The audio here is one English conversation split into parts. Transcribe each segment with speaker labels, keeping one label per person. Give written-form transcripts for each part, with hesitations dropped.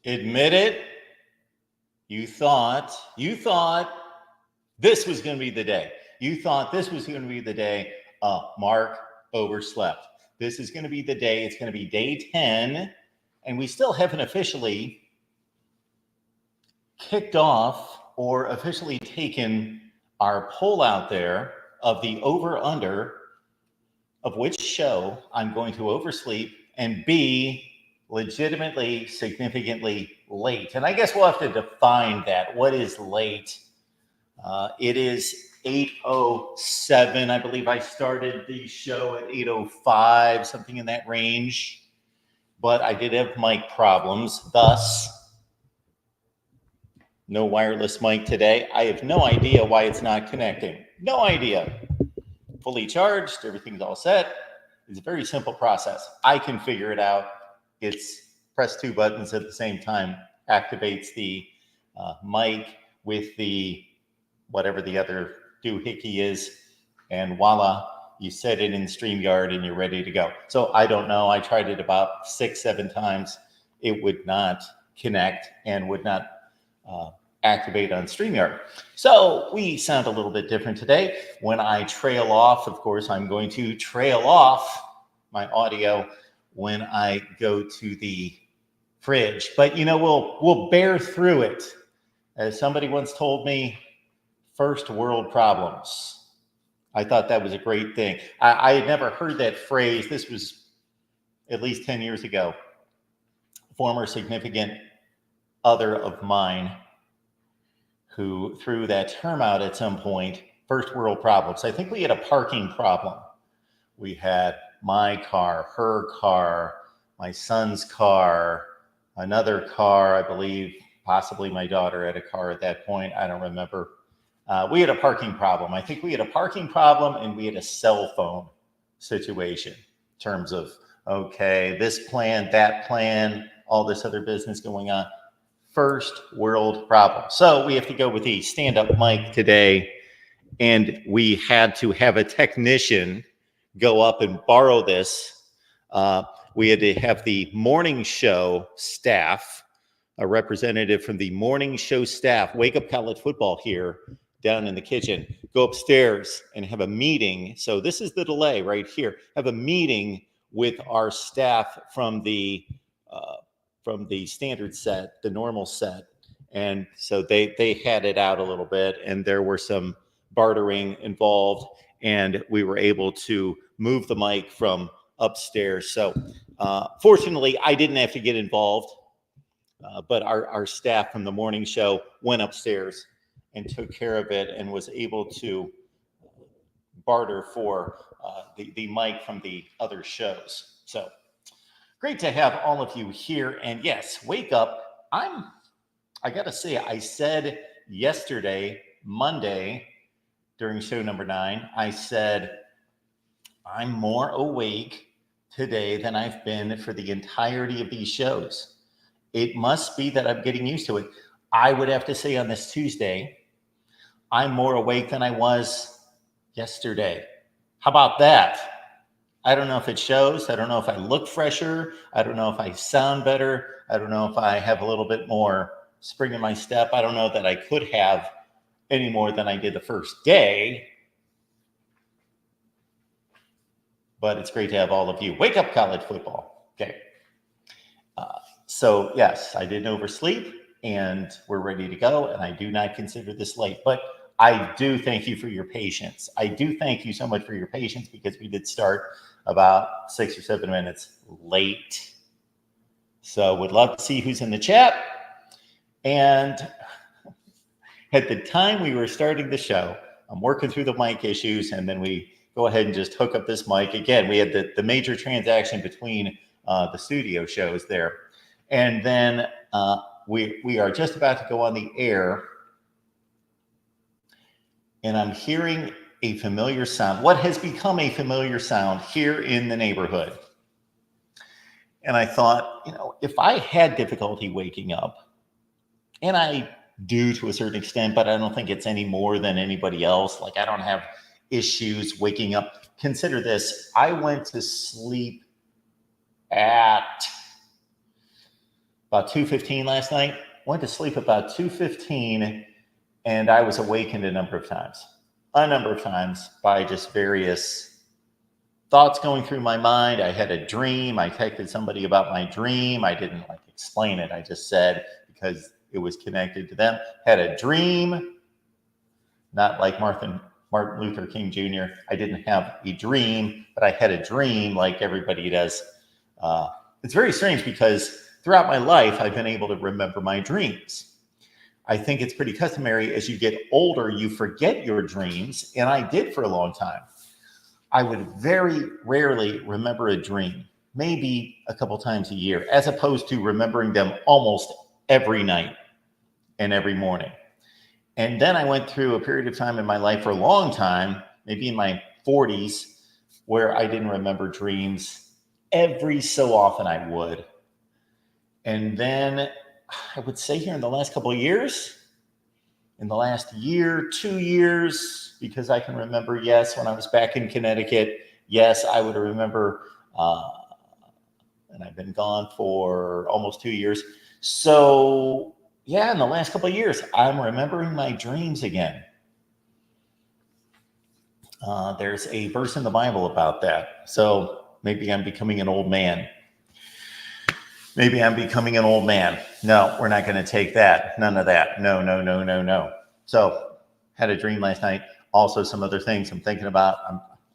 Speaker 1: Admit it. You thought this was going to be the day. You thought this was going to be the day Mark overslept. This is going to be the day. It's going to be day 10, and we still haven't officially kicked off or officially taken our poll out there of the over-under of which show I'm going to oversleep and be legitimately, significantly late. And I guess we'll have to define that. What is late? It is 8:07. I believe I started the show at 8:05, something in that range. But I did have mic problems, thus no wireless mic today. I have no idea why it's not connecting. No idea. Fully charged, everything's all set. It's a very simple process. I can figure it out. It's press two buttons at the same time, activates the mic with the whatever the other doohickey is, and voila, you set it in StreamYard and you're ready to go. So I don't know. I tried it about 6-7 times. It would not connect and would not activate on StreamYard. So we sound a little bit different today. When I trail off, of course, I'm going to trail off my audio when I go to the fridge. But, you know, we'll bear through it. As somebody once told me, first world problems. I thought that was a great thing. I had never heard that phrase. This was at least 10 years ago. Former significant other of mine who threw that term out at some point, first world problems. I think we had a parking problem. We had my car, her car, my son's car, another car, I believe, possibly my daughter had a car at that point. I don't remember. We had a parking problem. I think we had a parking problem and we had a cell phone situation in terms of, okay, this plan, that plan, all this other business going on. First world problem. So we have to go with the stand-up mic today, and we had to have a technician go up and borrow this. We had to have the morning show staff, a representative from the morning show staff, Wake Up College Football here down in the kitchen, go upstairs and have a meeting. So this is the delay right here. Have a meeting with our staff from the standard set, the normal set. And so they had it out a little bit, and there were some bartering involved, and we were able to move the mic from upstairs. So fortunately, I didn't have to get involved, but our staff from the morning show went upstairs and took care of it and was able to barter for the mic from the other shows. So great to have all of you here. And yes, wake up. I got to say, I said yesterday, Monday, during show number 9, I said, I'm more awake today than I've been for the entirety of these shows. It must be that I'm getting used to it. I would have to say on this Tuesday, I'm more awake than I was yesterday. How about that? I don't know if it shows. I don't know if I look fresher. I don't know if I sound better. I don't know if I have a little bit more spring in my step. I don't know that I could have any more than I did the first day. But it's great to have all of you. Wake up, college football. Okay. So yes, I didn't oversleep and we're ready to go. And I do not consider this late, but I do thank you for your patience. I do thank you so much for your patience because we did start about 6 or 7 minutes late. So would love to see who's in the chat. And at the time we were starting the show, I'm working through the mic issues, and then we go ahead and just hook up this mic. Again, we had the major transaction between the studio shows there. And then we are just about to go on the air, and I'm hearing a familiar sound, what has become a familiar sound here in the neighborhood. And I thought, if I had difficulty waking up, and I do to a certain extent, but I don't think it's any more than anybody else. Like, I don't have issues waking up. Consider this. I went to sleep at about 2:15 last night. Went to sleep about 2:15, and I was awakened a number of times by just various thoughts going through my mind. I had a dream. I texted somebody about my dream. I didn't explain it. I just said, because it was connected to them, had a dream, not like Martin Luther King Jr. I didn't have a dream, but I had a dream like everybody does. It's very strange because throughout my life, I've been able to remember my dreams. I think it's pretty customary as you get older, you forget your dreams, and I did for a long time. I would very rarely remember a dream, maybe a couple times a year, as opposed to remembering them almost every night and every morning. And then I went through a period of time in my life for a long time, maybe in my 40s, where I didn't remember dreams. Every so often I would. And then I would say here in the last couple of years, in the last year, 2 years, because I can remember, yes, when I was back in Connecticut, yes, I would remember, and I've been gone for almost 2 years. So yeah, in the last couple of years, I'm remembering my dreams again. There's a verse in the Bible about that. So maybe I'm becoming an old man. Maybe I'm becoming an old man. No, we're not going to take that. None of that. No. So had a dream last night. Also some other things I'm thinking about.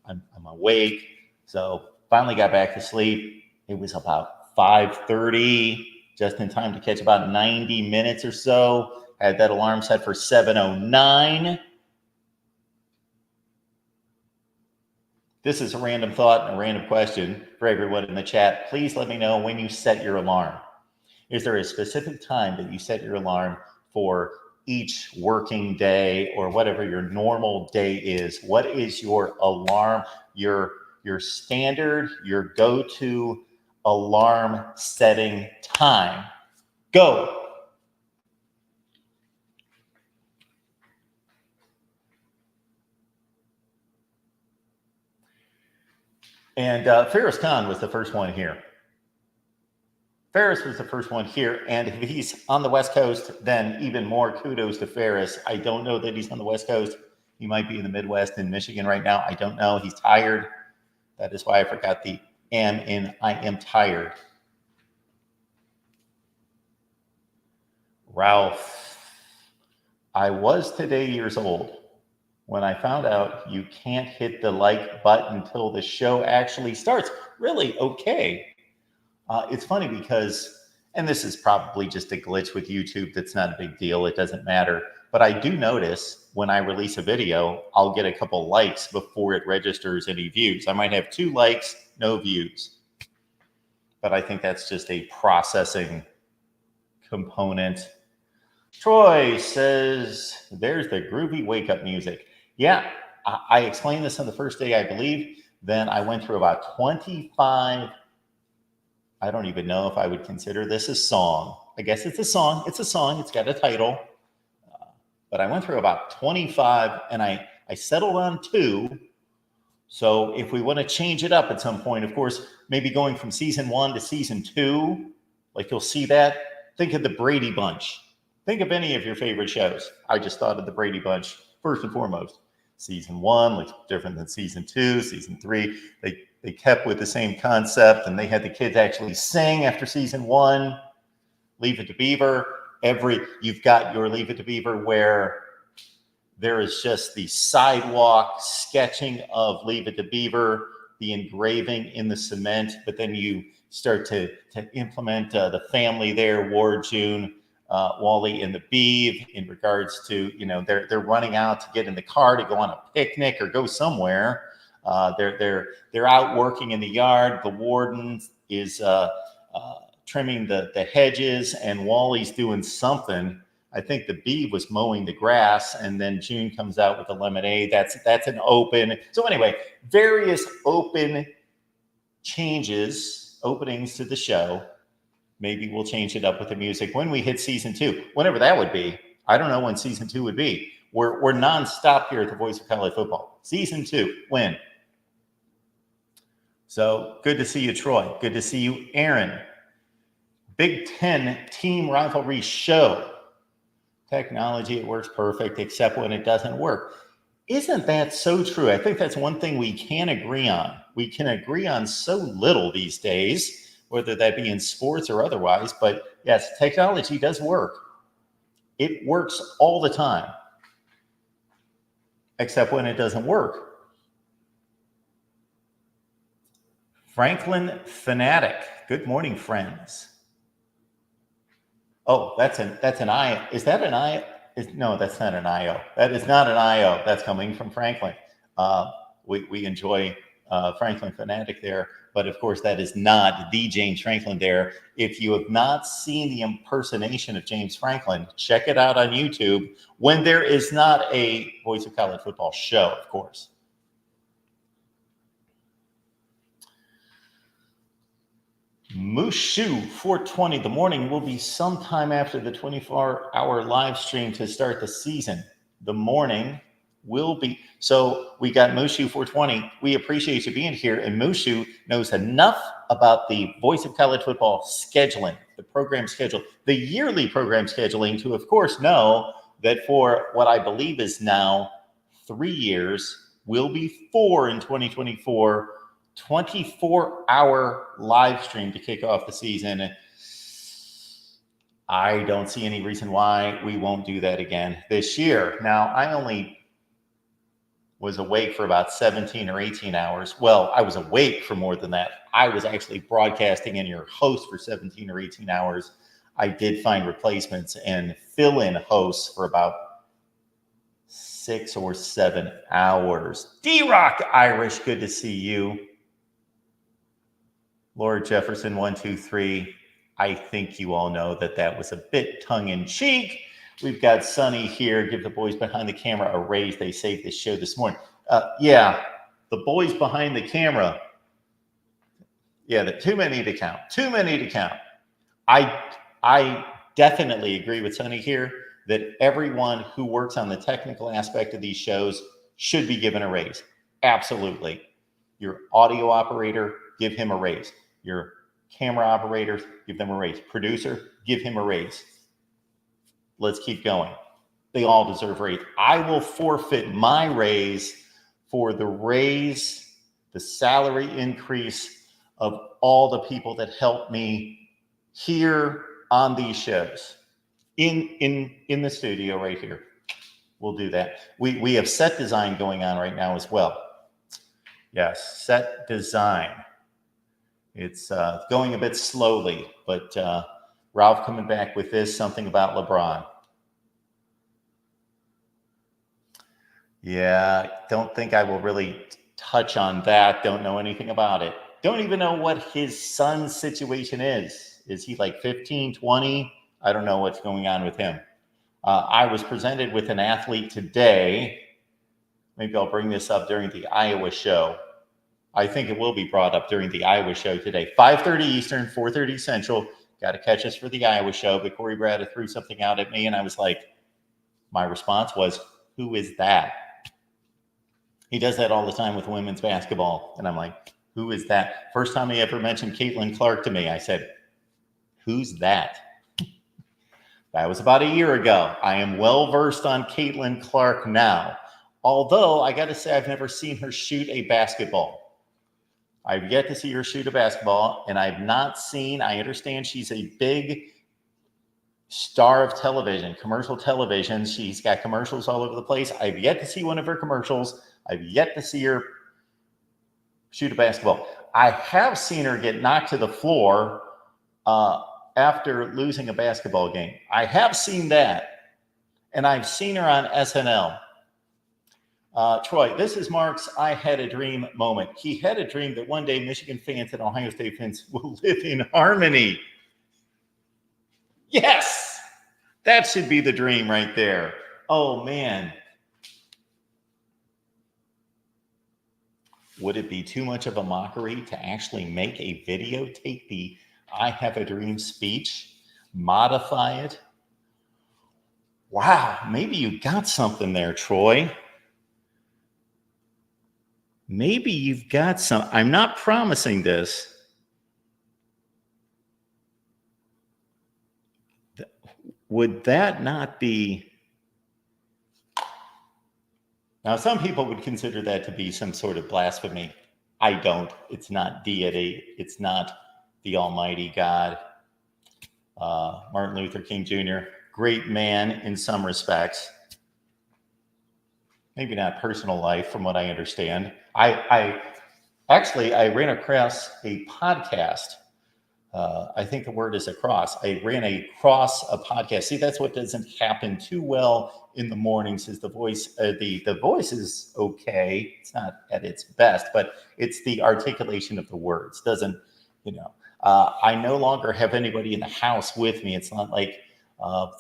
Speaker 1: I'm awake. So finally got back to sleep. It was about 5:30, just in time to catch about 90 minutes or so. I had that alarm set for 7:09. This is a random thought and a random question for everyone in the chat. Please let me know when you set your alarm. Is there a specific time that you set your alarm for each working day or whatever your normal day is? What is your alarm, your standard, your go-to alarm setting time? Go. And Ferris Khan was the first one here. Ferris was the first one here. And if he's on the West Coast, then even more kudos to Ferris. I don't know that he's on the West Coast. He might be in the Midwest in Michigan right now. I don't know. He's tired. That is why I forgot the am in I am tired. Ralph, I was today years old when I found out you can't hit the like button until the show actually starts. Really? Okay. It's funny because, and this is probably just a glitch with YouTube that's not a big deal. It doesn't matter. But I do notice when I release a video, I'll get a couple likes before it registers any views. I might have 2 likes, no views. But I think that's just a processing component. Troy says, there's the groovy wake-up music. Yeah, I explained this on the first day, I believe. Then I went through about 25. I don't even know if I would consider this a song. I guess it's a song. It's a song. It's got a title. But I went through about 25, and I settled on 2. So if we want to change it up at some point, of course, maybe going from season 1 to season 2, like you'll see that. Think of the Brady Bunch. Think of any of your favorite shows. I just thought of the Brady Bunch first and foremost. Season 1 looks different than season 2, season 3. They kept with the same concept, and they had the kids actually sing after season 1. Leave It to Beaver. You've got your Leave It to Beaver where there is just the sidewalk sketching of Leave It to Beaver, the engraving in the cement, but then you start to implement the family there, Ward, June, Wally, and the Beav, in regards to, they're running out to get in the car to go on a picnic or go somewhere. They're out working in the yard. The warden is trimming the hedges, and Wally's doing something. I think the Beav was mowing the grass, and then June comes out with the lemonade. That's an open. So anyway, various open openings to the show. Maybe we'll change it up with the music when we hit season 2, whenever that would be. I don't know when season 2 would be. We're nonstop here at the Voice of College Football. Season 2, when? So good to see you, Troy. Good to see you, Aaron. Big Ten team rivalry show. Technology, it works perfect, except when it doesn't work. Isn't that so true? I think that's one thing we can agree on. We can agree on so little these days, whether that be in sports or otherwise. But yes, technology does work. It works all the time, except when it doesn't work. Franklin Fanatic. Good morning, friends. Oh, that's an I. Is that an I? No, that's not an IO. That is not an IO. That's coming from Franklin. We enjoy Franklin Fanatic there, but of course that is not the James Franklin there. If you have not seen the impersonation of James Franklin, check it out on YouTube when there is not a Voice of College Football show, of course. Mushu 420. The morning will be sometime after the 24-hour live stream to start the season. The morning will be. So we got Mushu 420. We appreciate you being here. And Mushu knows enough about the Voice of College Football scheduling, the program schedule, the yearly program scheduling, to, of course, know that for what I believe is now 3 years, will be 4 in 2024. 24-hour live stream to kick off the season. I don't see any reason why we won't do that again this year. Now, I only was awake for about 17 or 18 hours. Well, I was awake for more than that. I was actually broadcasting and your host for 17 or 18 hours. I did find replacements and fill-in hosts for about 6 or 7 hours. D-Rock Irish, good to see you. Lord Jefferson 123. I think you all know that was a bit tongue-in-cheek. We've got Sonny here. Give the boys behind the camera a raise. They saved this show this morning. Yeah, the boys behind the camera. Yeah, too many to count. Too many to count. I definitely agree with Sonny here that everyone who works on the technical aspect of these shows should be given a raise. Absolutely. Your audio operator, give him a raise. Your camera operators, give them a raise. Producer, give him a raise. Let's keep going. They all deserve a raise. I will forfeit my raise for the salary increase of all the people that help me here on these shows. In the studio right here. We'll do that. We have set design going on right now as well. Yes, set design. It's going a bit slowly, but Ralph coming back with this, something about LeBron. Yeah, don't think I will really touch on that. Don't know anything about it. Don't even know what his son's situation is. Is he like 15, 20? I don't know what's going on with him. I was presented with an athlete today. Maybe I'll bring this up during the Iowa show. I think it will be brought up during the Iowa show today. 5:30 Eastern, 4:30 Central. Got to catch us for the Iowa show. But Corey Brad threw something out at me, and I was like, my response was, who is that? He does that all the time with women's basketball. And I'm like, who is that? First time he ever mentioned Caitlin Clark to me, I said, who's that? That was about a year ago. I am well versed on Caitlin Clark now. Although I got to say, I've never seen her shoot a basketball. I've yet to see her shoot a basketball, and I've not seen, I understand she's a big star of television, commercial television. She's got commercials all over the place. I've yet to see one of her commercials. I've yet to see her shoot a basketball. I have seen her get knocked to the floor after losing a basketball game. I have seen that, and I've seen her on SNL. Troy, this is Mark's I had a dream moment. He had a dream that one day Michigan fans and Ohio State fans will live in harmony. Yes, that should be the dream right there. Oh, man. Would it be too much of a mockery to actually make a video, take the I have a dream speech, modify it? Wow, maybe you got something there, Troy. Maybe you've got some. I'm not promising this. Would that not be? Now, some people would consider that to be some sort of blasphemy. I don't. It's not deity. It's not the Almighty God. Martin Luther King Jr., great man in some respects. Maybe not personal life, from what I understand. I ran across a podcast. I think the word is across. I ran across a podcast. See, that's what doesn't happen too well in the mornings. Is the voice? The voice is okay. It's not at its best, but it's the articulation of the words. Doesn't, I no longer have anybody in the house with me. It's not like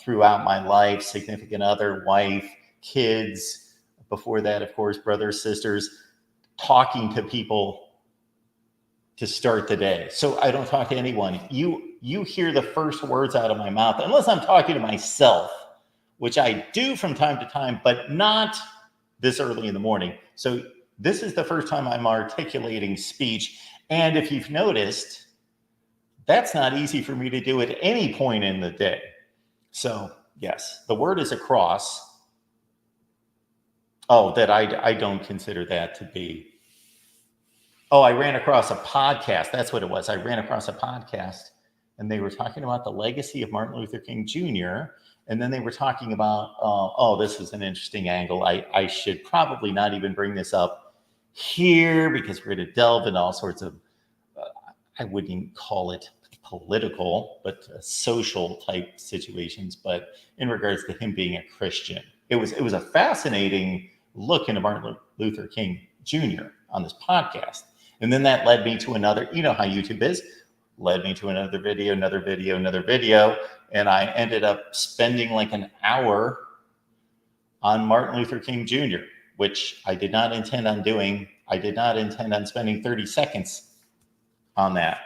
Speaker 1: throughout my life, significant other, wife, kids. Before that, of course, brothers, sisters, talking to people to start the day. So I don't talk to anyone. You hear the first words out of my mouth, unless I'm talking to myself, which I do from time to time, but not this early in the morning. So this is the first time I'm articulating speech. And if you've noticed, that's not easy for me to do at any point in the day. So yes, the word is across. Oh, that I don't consider that to be. Oh, I ran across a podcast. That's what it was. I ran across a podcast, and they were talking about the legacy of Martin Luther King Jr., and then they were talking about, this is an interesting angle. I should probably not even bring this up here because we're going to delve into all sorts of, I wouldn't call it political, but social type situations. But in regards to him being a Christian, it was a fascinating look into Martin Luther King Jr. on this podcast. And then that led me to another, you know how YouTube is, led me to another video, and I ended up spending like an hour on Martin Luther King Jr., which I did not intend on doing. I did not intend on spending 30 seconds on that.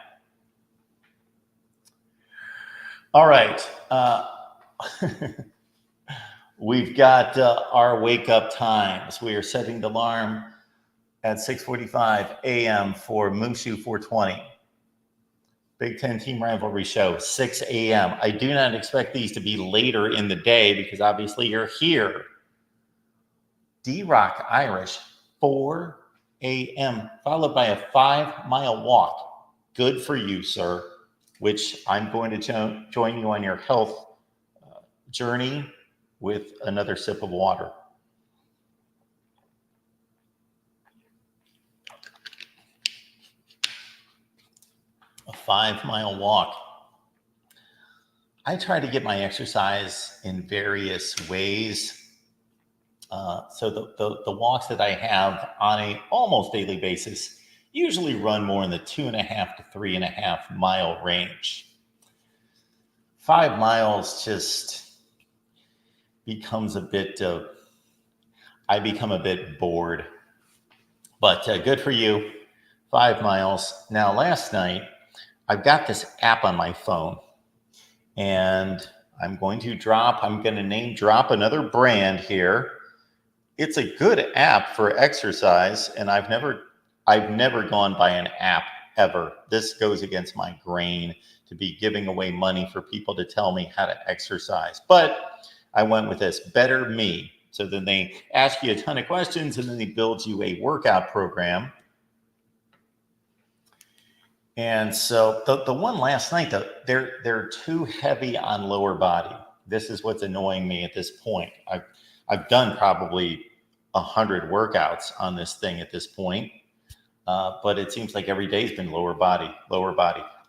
Speaker 1: All right. We've got our wake-up times. We are setting the alarm at 6:45 a.m. for Mushu 420. Big Ten Team Rivalry Show, 6 a.m. I do not expect these to be later in the day because obviously you're here. D-Rock Irish, 4 a.m., followed by a 5-mile walk. Good for you, sir, which I'm going to join you on your health journey with another sip of water. A 5-mile walk. I try to get my exercise in various ways. So the walks that I have on a almost daily basis usually run more in the 2.5 to 3.5 mile range. 5 miles just becomes a bit I become a bit bored, but good for you. 5 miles. Now, last night, I've got this app on my phone, and I'm going to name drop another brand here. It's a good app for exercise, and I've never gone by an app ever. This goes against my grain to be giving away money for people to tell me how to exercise. But I went with this, Better Me. So then they ask you a ton of questions, and then they build you a workout program. And so the one last night, they're too heavy on lower body. This is what's annoying me at this point. I've done probably 100 workouts on this thing at this point, but it seems like every day's been lower body.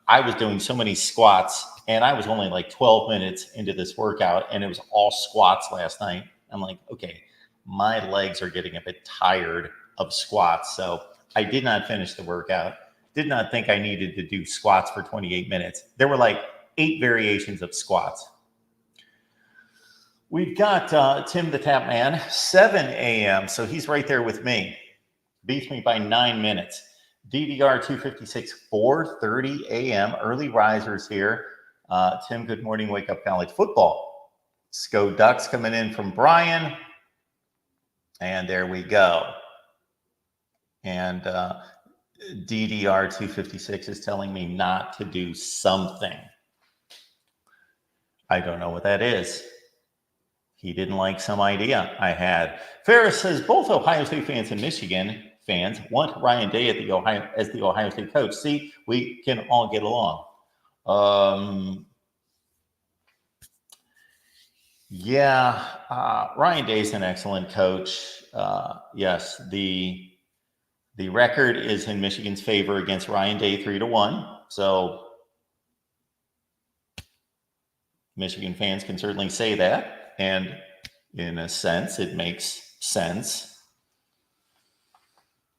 Speaker 1: I was doing so many squats, and I was only like 12 minutes into this workout, and it was all squats last night. I'm like, okay, my legs are getting a bit tired of squats, so I did not finish the workout. Did not think I needed to do squats for 28 minutes. There were like 8 variations of squats. We've got Tim the Tap Man, 7 a.m., so he's right there with me. Beats me by 9 minutes. DDR 256, 4:30 a.m., early risers here. Tim, good morning, wake up college football. Sco Ducks coming in from Brian. And there we go. And DDR 256 is telling me not to do something. I don't know what that is. He didn't like some idea I had. Ferris says both Ohio State fans and Michigan fans want Ryan Day as the Ohio State coach. See, we can all get along. Ryan Day's an excellent coach. Yes, the record is in Michigan's favor against Ryan Day 3-1. So Michigan fans can certainly say that. And in a sense, it makes sense.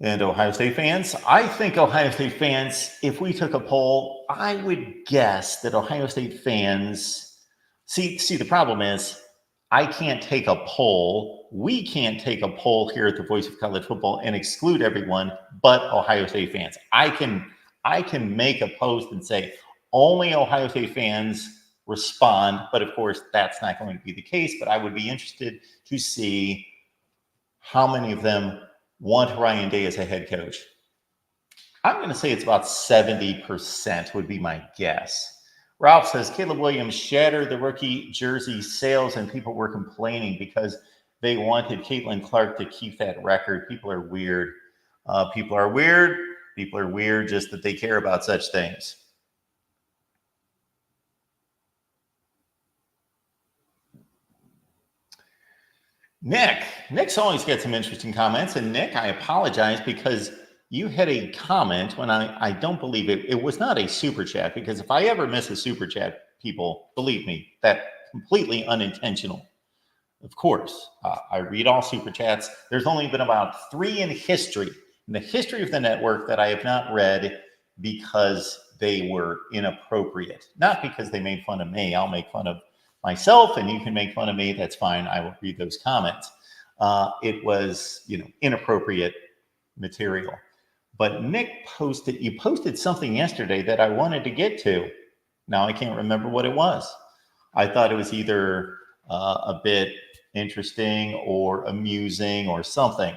Speaker 1: And Ohio State fans, I think Ohio State fans, if we took a poll, I would guess that Ohio State fans, see, the problem is I can't take a poll. We can't take a poll here at the Voice of College Football and exclude everyone but Ohio State fans. I can make a post and say only Ohio State fans respond, but of course that's not going to be the case. But I would be interested to see how many of them want Ryan Day as a head coach. I'm going to say it's about 70% would be my guess. Ralph says Caleb Williams shattered the rookie jersey sales, and people were complaining because they wanted Caitlin Clark to keep that record. People are weird. People are weird just that they care about such things. Nick's always got some interesting comments. And Nick, I apologize because you had a comment when I don't believe it was not a super chat, because if I ever miss a super chat, people, believe me, that completely unintentional. Of course, I read all super chats. There's only been about 3 in the history of the network that I have not read because they were inappropriate. Not because they made fun of me. I'll make fun of myself and you can make fun of me. That's fine. I will read those comments. It was, inappropriate material. But Nick posted something yesterday that I wanted to get to. Now I can't remember what it was. I thought it was either a bit interesting or amusing or something.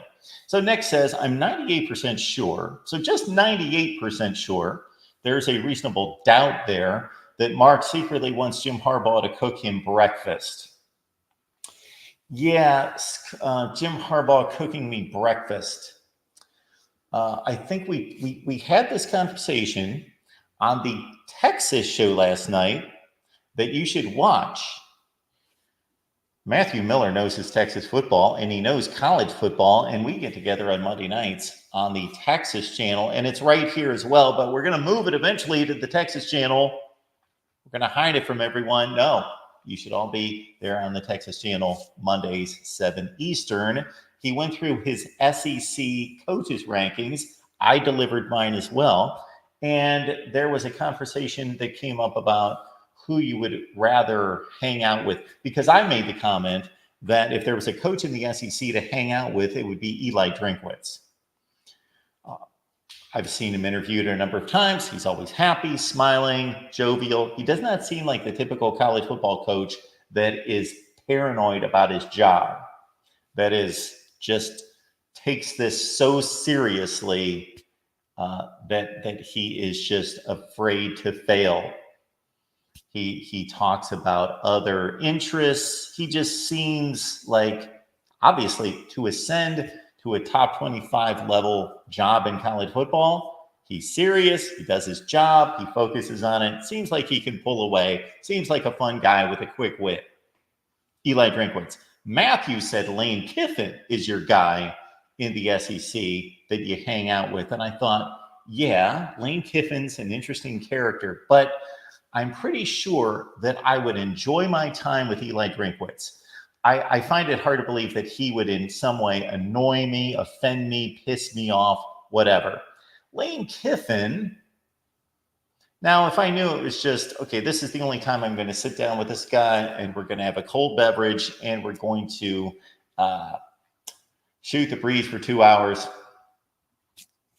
Speaker 1: So Nick says, I'm 98% sure, so just 98% sure, there's a reasonable doubt there that Mark secretly wants Jim Harbaugh to cook him breakfast. Yeah, Jim Harbaugh cooking me breakfast. I think we had this conversation on the Texas show last night that you should watch. Matthew Miller knows his Texas football, and he knows college football, and we get together on Monday nights on the Texas channel, and it's right here as well, but we're going to move it eventually to the Texas channel. We're going to hide it from everyone. No, You should all be there on the Texas channel Mondays, 7 Eastern. He went through his SEC coaches rankings. I delivered mine as well. And there was a conversation that came up about who you would rather hang out with, because I made the comment that if there was a coach in the SEC to hang out with, it would be Eli Drinkwitz. I've seen him interviewed a number of times. He's always happy, smiling, jovial. He does not seem like the typical college football coach that is paranoid about his job, that is just takes this so seriously that he is just afraid to fail. He talks about other interests. He just seems like, obviously, to ascend to a top 25 level job in college football, he's serious. He does his job. He focuses on it. Seems like he can pull away. Seems like a fun guy with a quick wit. Eli Drinkwitz. Matthew said Lane Kiffin is your guy in the SEC that you hang out with. And I thought, yeah, Lane Kiffin's an interesting character, but I'm pretty sure that I would enjoy my time with Eli Drinkwitz. I find it hard to believe that he would in some way annoy me, offend me, piss me off, whatever. Lane Kiffin, now if I knew it was just, okay, this is the only time I'm going to sit down with this guy and we're going to have a cold beverage and we're going to shoot the breeze for 2 hours,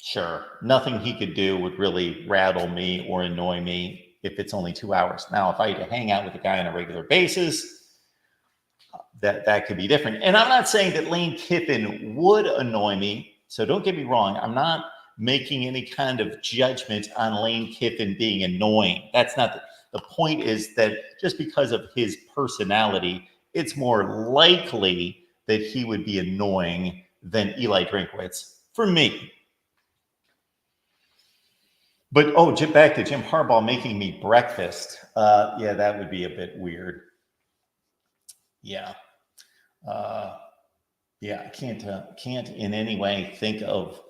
Speaker 1: sure, nothing he could do would really rattle me or annoy me if it's only 2 hours. Now, if I had to hang out with a guy on a regular basis, that could be different. And I'm not saying that Lane Kiffin would annoy me, so don't get me wrong. I'm not making any kind of judgment on Lane Kiffin being annoying. That's not the point. Is that just because of his personality, it's more likely that he would be annoying than Eli Drinkwitz for me. But, back to Jim Harbaugh making me breakfast. Yeah, that would be a bit weird. Yeah. I can't in any way think of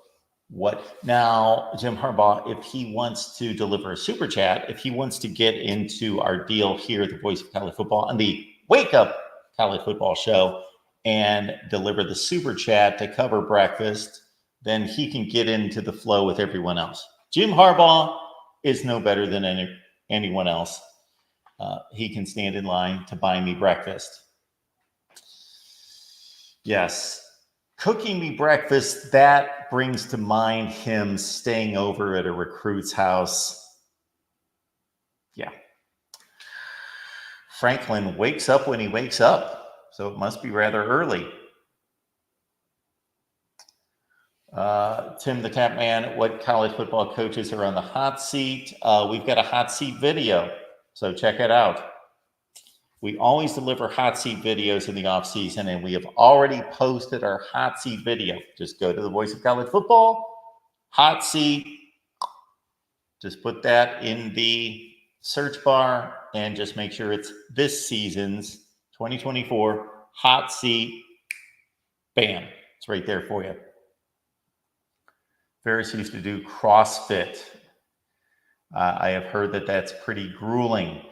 Speaker 1: what. Now, Jim Harbaugh, if he wants to deliver a super chat, if he wants to get into our deal here at the Voice of College Football on the Wake Up College Football Show and deliver the super chat to cover breakfast, then he can get into the flow with everyone else. Jim Harbaugh is no better than anyone else. He can stand in line to buy me breakfast. Yes, cooking me breakfast, that brings to mind him staying over at a recruit's house. Yeah. Franklin wakes up when he wakes up, so it must be rather early. Tim the Cat Man, what college football coaches are on the hot seat? We've got a hot seat video, so check it out. We always deliver hot seat videos in the off season, and we have already posted our hot seat video. Just go to the Voice of College Football, hot seat. Just put that in the search bar and just make sure it's this season's 2024 hot seat. Bam, it's right there for you. Ferris used to do CrossFit. I have heard that that's pretty grueling.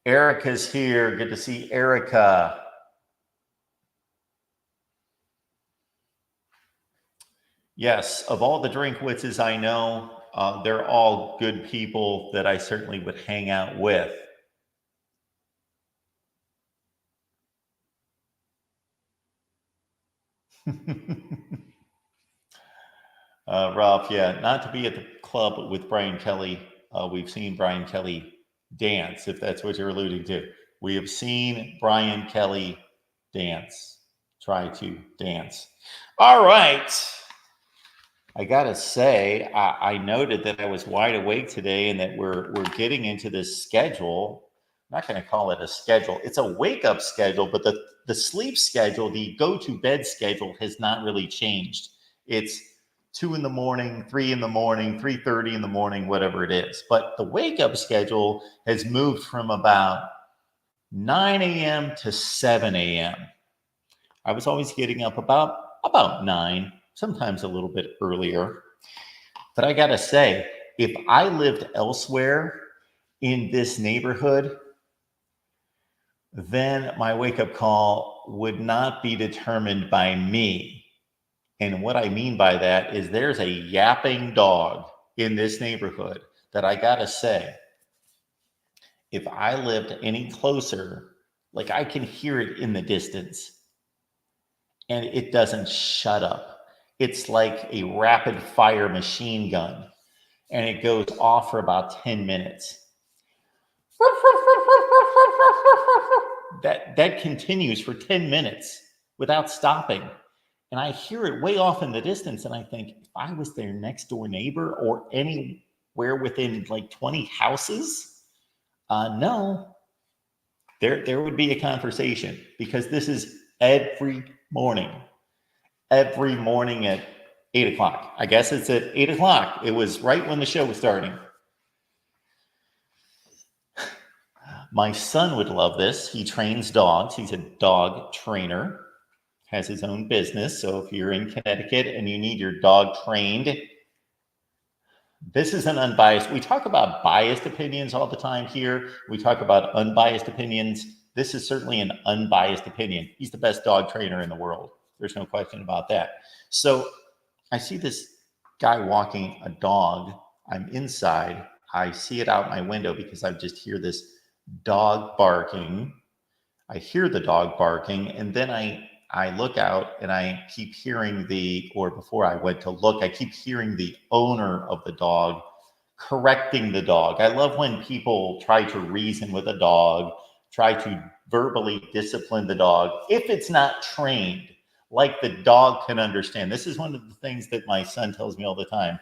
Speaker 1: Erica's here. Good to see Erica. Yes, of all the Drinkwitzes I know, they're all good people that I certainly would hang out with. Ralph, yeah, not to be at the club with Brian Kelly. We've seen Brian Kelly dance, if that's what you're alluding to. We have seen Brian Kelly dance, try to dance. All right. I gotta say, I noted that I was wide awake today and that we're getting into this schedule. I'm not going to call it a schedule. It's a wake-up schedule, but the sleep schedule, the go-to-bed schedule has not really changed. It's 2 in the morning, 3 in the morning, 3:30 in the morning, whatever it is. But the wake-up schedule has moved from about 9 a.m. to 7 a.m. I was always getting up about 9, sometimes a little bit earlier. But I got to say, if I lived elsewhere in this neighborhood, then my wake-up call would not be determined by me. And what I mean by that is there's a yapping dog in this neighborhood that I gotta say, if I lived any closer, like I can hear it in the distance and it doesn't shut up. It's like a rapid fire machine gun and it goes off for about 10 minutes. That continues for 10 minutes without stopping. And I hear it way off in the distance. And I think, if I was their next door neighbor or anywhere within like 20 houses, no, there would be a conversation, because this is every morning at 8 o'clock. I guess it's at 8 o'clock. It was right when the show was starting. My son would love this. He trains dogs. He's a dog trainer, has his own business. So if you're in Connecticut and you need your dog trained, this is an unbiased. We talk about biased opinions all the time here. We talk about unbiased opinions. This is certainly an unbiased opinion. He's the best dog trainer in the world. There's no question about that. So I see this guy walking a dog. I'm inside. I see it out my window because I just hear this dog barking. I hear the dog barking, and then I look out and I keep hearing before I went to look, I keep hearing the owner of the dog correcting the dog. I love when people try to reason with a dog, try to verbally discipline the dog if it's not trained, like the dog can understand. This is one of the things that my son tells me all the time.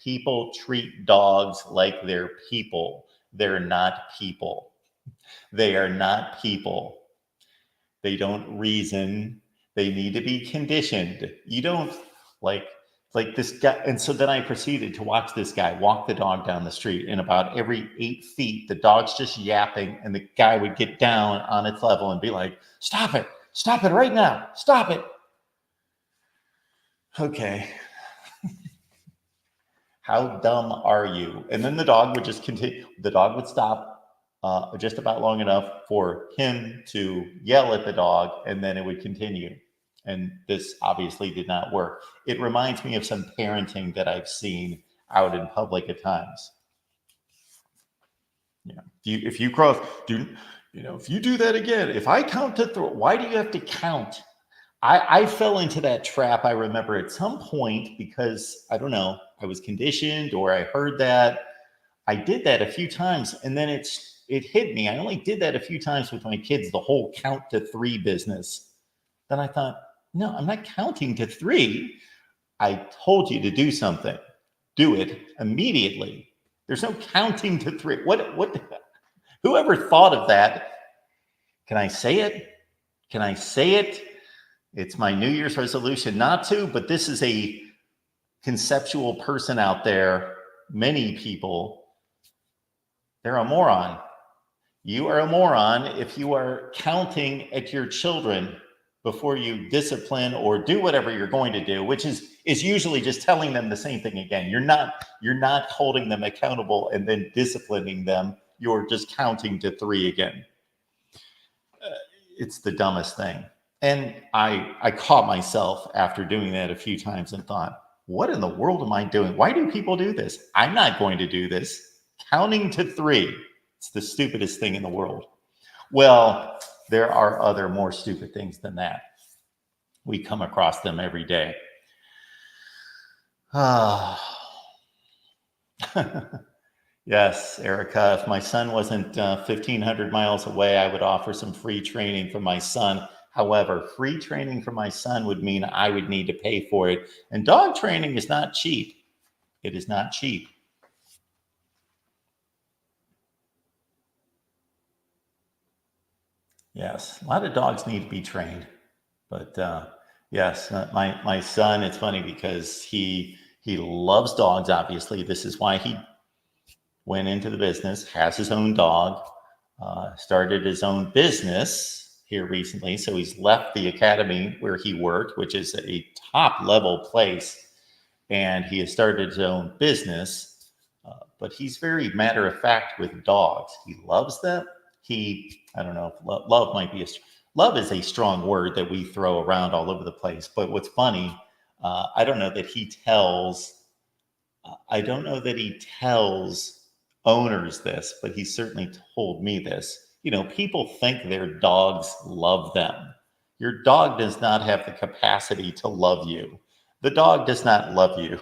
Speaker 1: People treat dogs like they're people. They're not people. They are not people. They don't reason. They need to be conditioned. You don't like this guy. And so then I proceeded to watch this guy walk the dog down the street, and about every 8 feet, the dog's just yapping, and the guy would get down on its level and be like, stop it right now, stop it. Okay. How dumb are you? And then the dog would just continue. The dog would stop just about long enough for him to yell at the dog, and then it would continue. And this obviously did not work. It reminds me of some parenting that I've seen out in public at times. Yeah, if you do that again, if I count to 3, why do you have to count? I fell into that trap, I remember, at some point, because I don't know, I was conditioned or I heard that. I did that a few times, and then it hit me. I only did that a few times with my kids, the whole count to 3 business. Then I thought, no, I'm not counting to 3. I told you to do something. Do it immediately. There's no counting to 3. What? Whoever thought of that? Can I say it? Can I say it? It's my New Year's resolution not to, but this is a conceptual person out there. Many people, they're a moron. You are a moron if you are counting at your children before you discipline or do whatever you're going to do, which is usually just telling them the same thing again. You're not holding them accountable and then disciplining them. You're just counting to 3 again. It's the dumbest thing. And I caught myself after doing that a few times and thought, what in the world am I doing? Why do people do this? I'm not going to do this. Counting to 3. It's the stupidest thing in the world. Well, there are other more stupid things than that. We come across them every day. Yes, Erica, if my son wasn't 1,500 miles away, I would offer some free training for my son. However, free training for my son would mean I would need to pay for it. And dog training is not cheap. It is not cheap. Yes, a lot of dogs need to be trained. But yes, my son, it's funny because he loves dogs, obviously. This is why he went into the business, has his own dog, started his own business here recently. So he's left the academy where he worked, which is a top level place, and he has started his own business. But he's very matter of fact with dogs. He loves them. I don't know if love might be love is a strong word that we throw around all over the place. But what's funny, I don't know that he tells owners this, but he certainly told me this. People think their dogs love them. Your dog does not have the capacity to love you. The dog does not love you.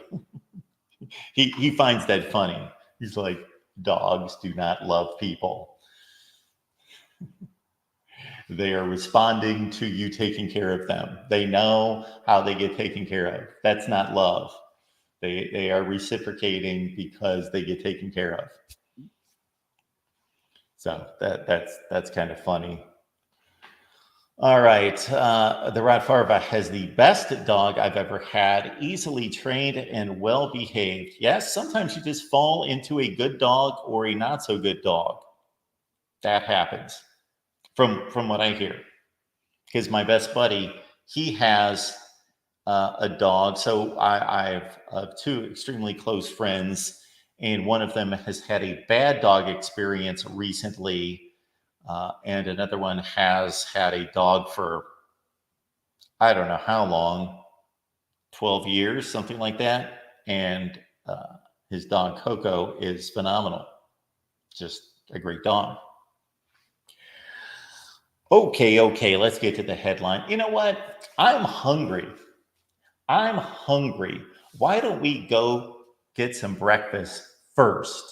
Speaker 1: He finds that funny. He's like, dogs do not love people. They are responding to you taking care of them. They know how they get taken care of. That's not love. They are reciprocating because they get taken care of. So that's kind of funny. All right. The Rottweiler has the best dog I've ever had, easily trained and well behaved. Yes, sometimes you just fall into a good dog or a not so good dog. That happens from what I hear. Because my best buddy, he has a dog. So I have two extremely close friends, and one of them has had a bad dog experience recently. And another one has had a dog for, I don't know how long, 12 years, something like that. And his dog, Coco, is phenomenal. Just a great dog. Okay, let's get to the headline. You know what? I'm hungry. Why don't we go get some breakfast first?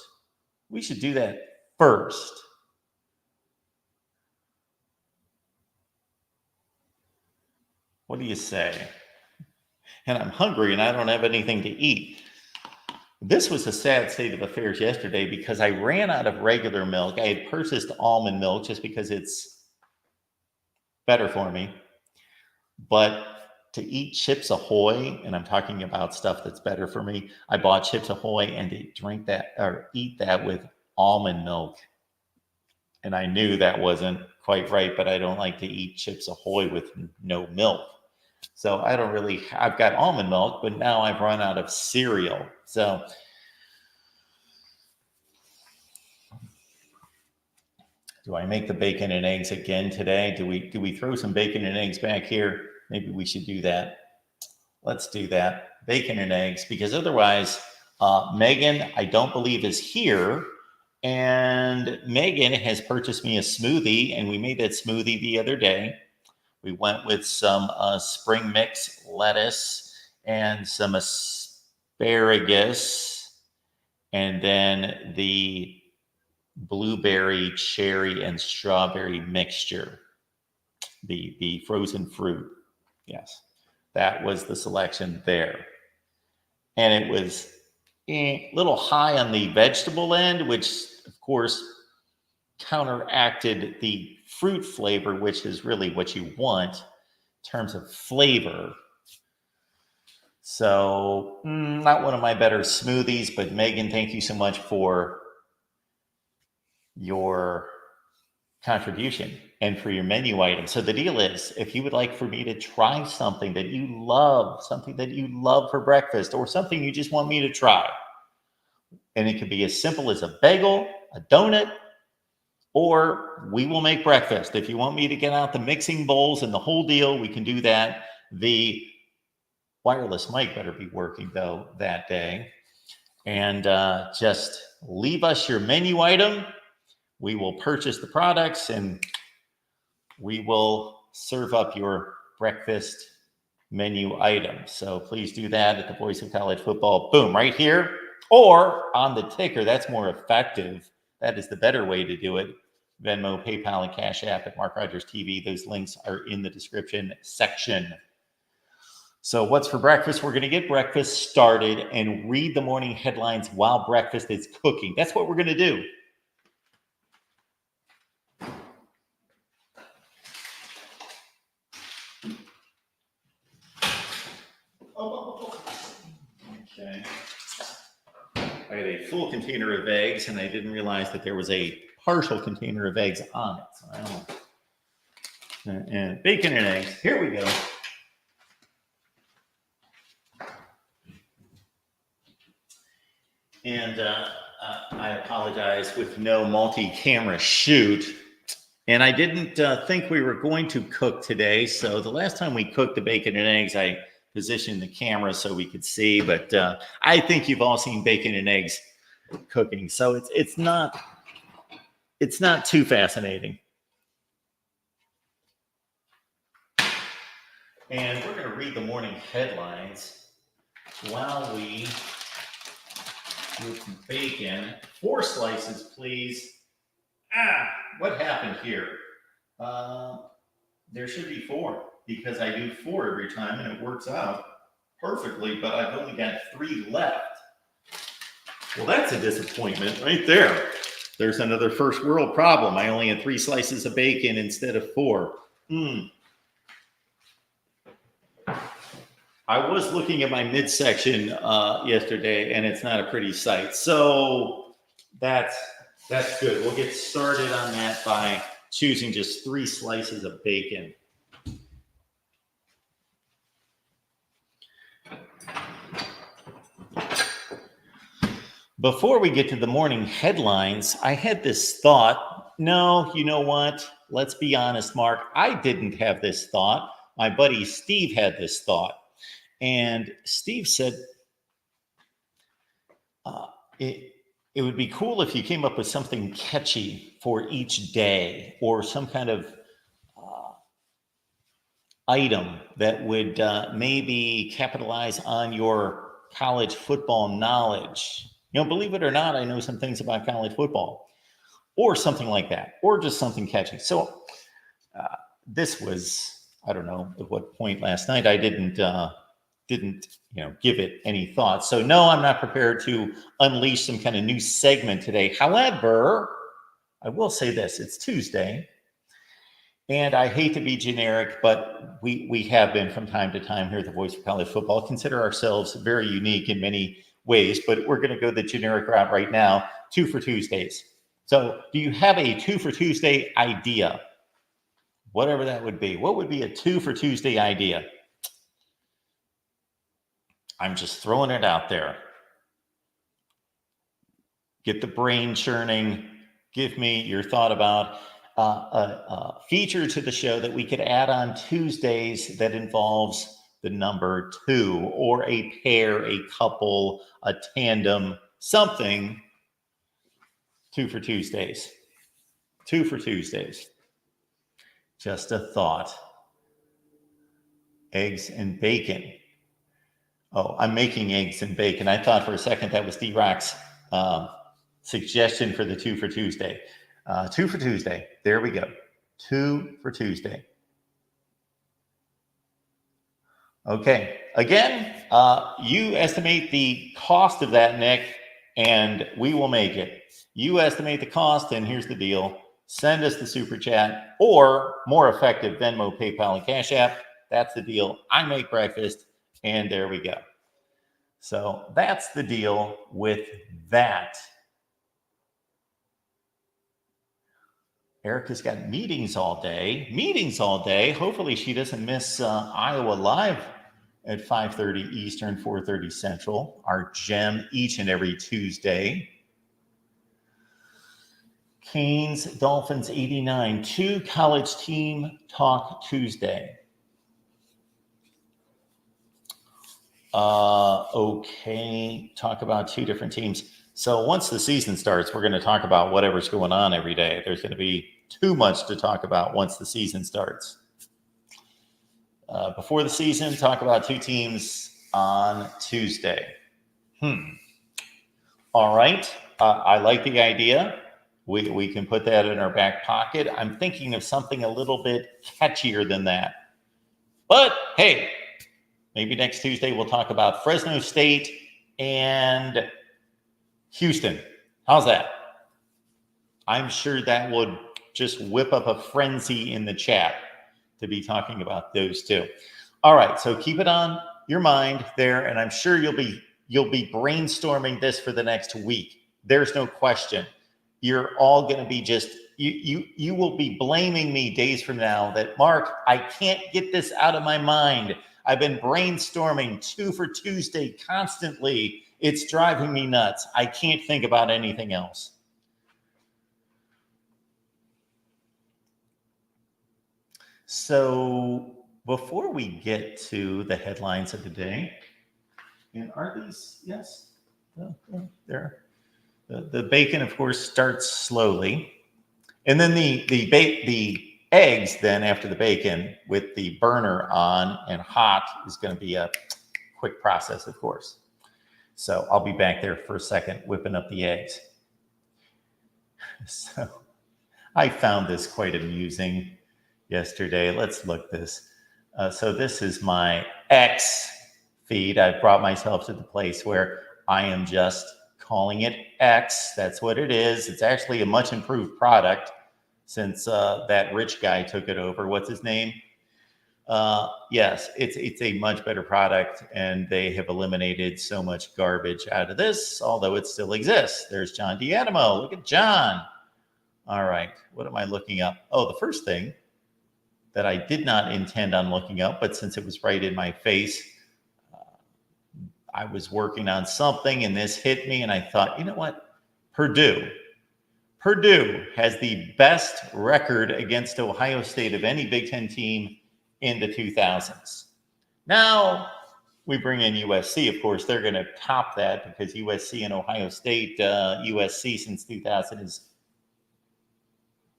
Speaker 1: We should do that first. What do you say? And I'm hungry and I don't have anything to eat. This was a sad state of affairs yesterday because I ran out of regular milk. I had purchased almond milk just because it's better for me. But to eat Chips Ahoy, and I'm talking about stuff that's better for me, I bought Chips Ahoy and to drink that or eat that with almond milk. And I knew that wasn't quite right, but I don't like to eat Chips Ahoy with no milk. So I've got almond milk, but now I've run out of cereal. So do I make the bacon and eggs again today? Do we throw some bacon and eggs back here? Maybe we should do that. Let's do that. Bacon and eggs, because otherwise, Megan, I don't believe, is here. And Megan has purchased me a smoothie, and we made that smoothie the other day. We went with some spring mix lettuce and some asparagus, and then the blueberry, cherry, and strawberry mixture, the frozen fruit. Yes, that was the selection there. And it was a little high on the vegetable end, which, of course, counteracted the fruit flavor, which is really what you want in terms of flavor. So, not one of my better smoothies, but Megan, thank you so much for your contribution and for your menu item. So the deal is, if you would like for me to try something that you love for breakfast, or something you just want me to try, and it could be as simple as a bagel, a donut, or we will make breakfast. If you want me to get out the mixing bowls and the whole deal, we can do that. The wireless mic better be working, though, that day. And just leave us your menu item. We will purchase the products and we will serve up your breakfast menu item. So please do that at the Voice of College Football. Boom, right here. Or on the ticker. That's more effective. That is the better way to do it. Venmo, PayPal, and Cash App at MarkRogersTV. Those links are in the description section. So what's for breakfast? We're going to get breakfast started and read the morning headlines while breakfast is cooking. That's what we're going to do. Okay. I had a full container of eggs, and I didn't realize that there was a partial container of eggs on it. So and bacon and eggs. Here we go. And I apologize, with no multi-camera shoot, And I didn't think we were going to cook today. So the last time we cooked the bacon and eggs, I positioned the camera so we could see. But I think you've all seen bacon and eggs cooking. So it's not too fascinating. And we're going to read the morning headlines while we do some bacon. 4 slices, please. What happened here? There should be 4 because I do 4 every time and it works out perfectly, but I've only got 3 left. Well, that's a disappointment right there. There's another first world problem. I only had 3 slices of bacon instead of 4. I was looking at my midsection yesterday and it's not a pretty sight. So that's good. We'll get started on that by choosing just 3 slices of bacon. Before we get to the morning headlines, I had this thought. No, you know what? Let's be honest, Mark. I didn't have this thought. My buddy Steve had this thought. And Steve said, it would be cool if you came up with something catchy for each day or some kind of item that would maybe capitalize on your college football knowledge. You know, believe it or not, I know some things about college football or something like that, or just something catchy. So this was, I don't know at what point last night I didn't give it any thought. So no, I'm not prepared to unleash some kind of new segment today. However, I will say this, it's Tuesday. And I hate to be generic, but we have been from time to time here at the Voice of College Football, consider ourselves very unique in many ways, but we're going to go the generic route right now, 2 for Tuesdays. So do you have a 2 for Tuesday idea? Whatever that would be. What would be a 2 for Tuesday idea? I'm just throwing it out there. Get the brain churning. Give me your thought about a feature to the show that we could add on Tuesdays that involves the number 2 or a pair, a couple, a tandem, something. 2 for Tuesdays. 2 for Tuesdays. Just a thought. Eggs and bacon. Oh, I'm making eggs and bacon. I thought for a second that was D-Rock's suggestion for the 2 for Tuesday. 2 for Tuesday. There we go. 2 for Tuesday. Okay. Again, you estimate the cost of that, Nick, and we will make it. You estimate the cost, and here's the deal. Send us the super chat or more effective Venmo, PayPal, and Cash App. That's the deal. I make breakfast, and there we go. So that's the deal with that. Erica's got meetings all day. Hopefully she doesn't miss Iowa Live at 5:30 Eastern, 4:30 Central, our gem each and every Tuesday. Canes, Dolphins 89, 2 college team talk Tuesday. Okay, talk about 2 different teams. So once the season starts, we're going to talk about whatever's going on every day. There's going to be too much to talk about once the season starts. Before the season, talk about 2 teams on Tuesday. All right. I like the idea. We can put that in our back pocket. I'm thinking of something a little bit catchier than that. But hey, maybe next Tuesday we'll talk about Fresno State and Houston. How's that? I'm sure that would just whip up a frenzy in the chat to be talking about those 2. All right, so keep it on your mind there, and I'm sure you'll be brainstorming this for the next week. There's no question. You're all going to be just you will be blaming me days from now that, Mark, I can't get this out of my mind. I've been brainstorming 2 for Tuesday constantly. It's driving me nuts. I can't think about anything else. So before we get to the headlines of the day, and are these, yes, there. The bacon, of course, starts slowly. And then the eggs, then after the bacon, with the burner on and hot, is going to be a quick process, of course. So I'll be back there for a second, whipping up the eggs. So I found this quite amusing yesterday. Let's look this. So this is my X feed. I've brought myself to the place where I am just calling it X. That's what it is. It's actually a much improved product since that rich guy took it over. What's his name? Yes, it's a much better product, and they have eliminated so much garbage out of this, although it still exists. There's John D'Animo. Look at John. All right, what am I looking up? Oh, the first thing that I did not intend on looking up, but since it was right in my face, I was working on something and this hit me, and I thought, you know what? Purdue has the best record against Ohio State of any Big Ten team in the 2000s. Now we bring in USC, of course, they're going to top that because USC and Ohio State, USC since 2000 is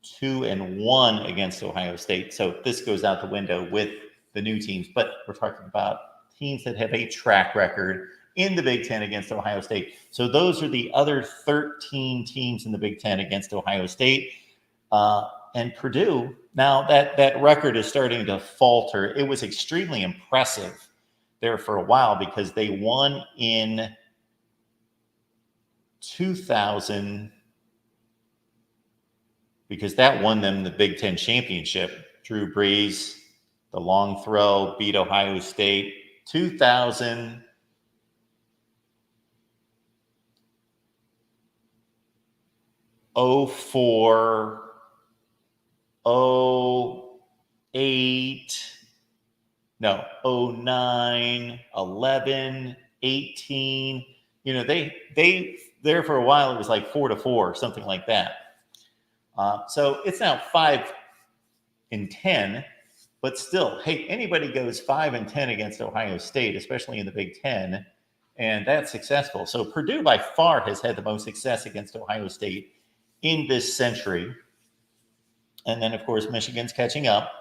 Speaker 1: 2-1 against Ohio State. So this goes out the window with the new teams, but we're talking about teams that have a track record in the Big Ten against Ohio State. So those are the other 13 teams in the Big Ten against Ohio State. And Purdue, now that record is starting to falter. It was extremely impressive there for a while because they won in 2000 because that won them the Big Ten championship. Drew Brees, the long throw, beat Ohio State. 2000, 04, 08, no, 09, 11, 18. You know, they there for a while, it was like 4-4, something like that. So it's now 5-10, but still, hey, anybody goes 5-10 against Ohio State, especially in the Big Ten, and that's successful. So Purdue by far has had the most success against Ohio State in this century. And then, of course, Michigan's catching up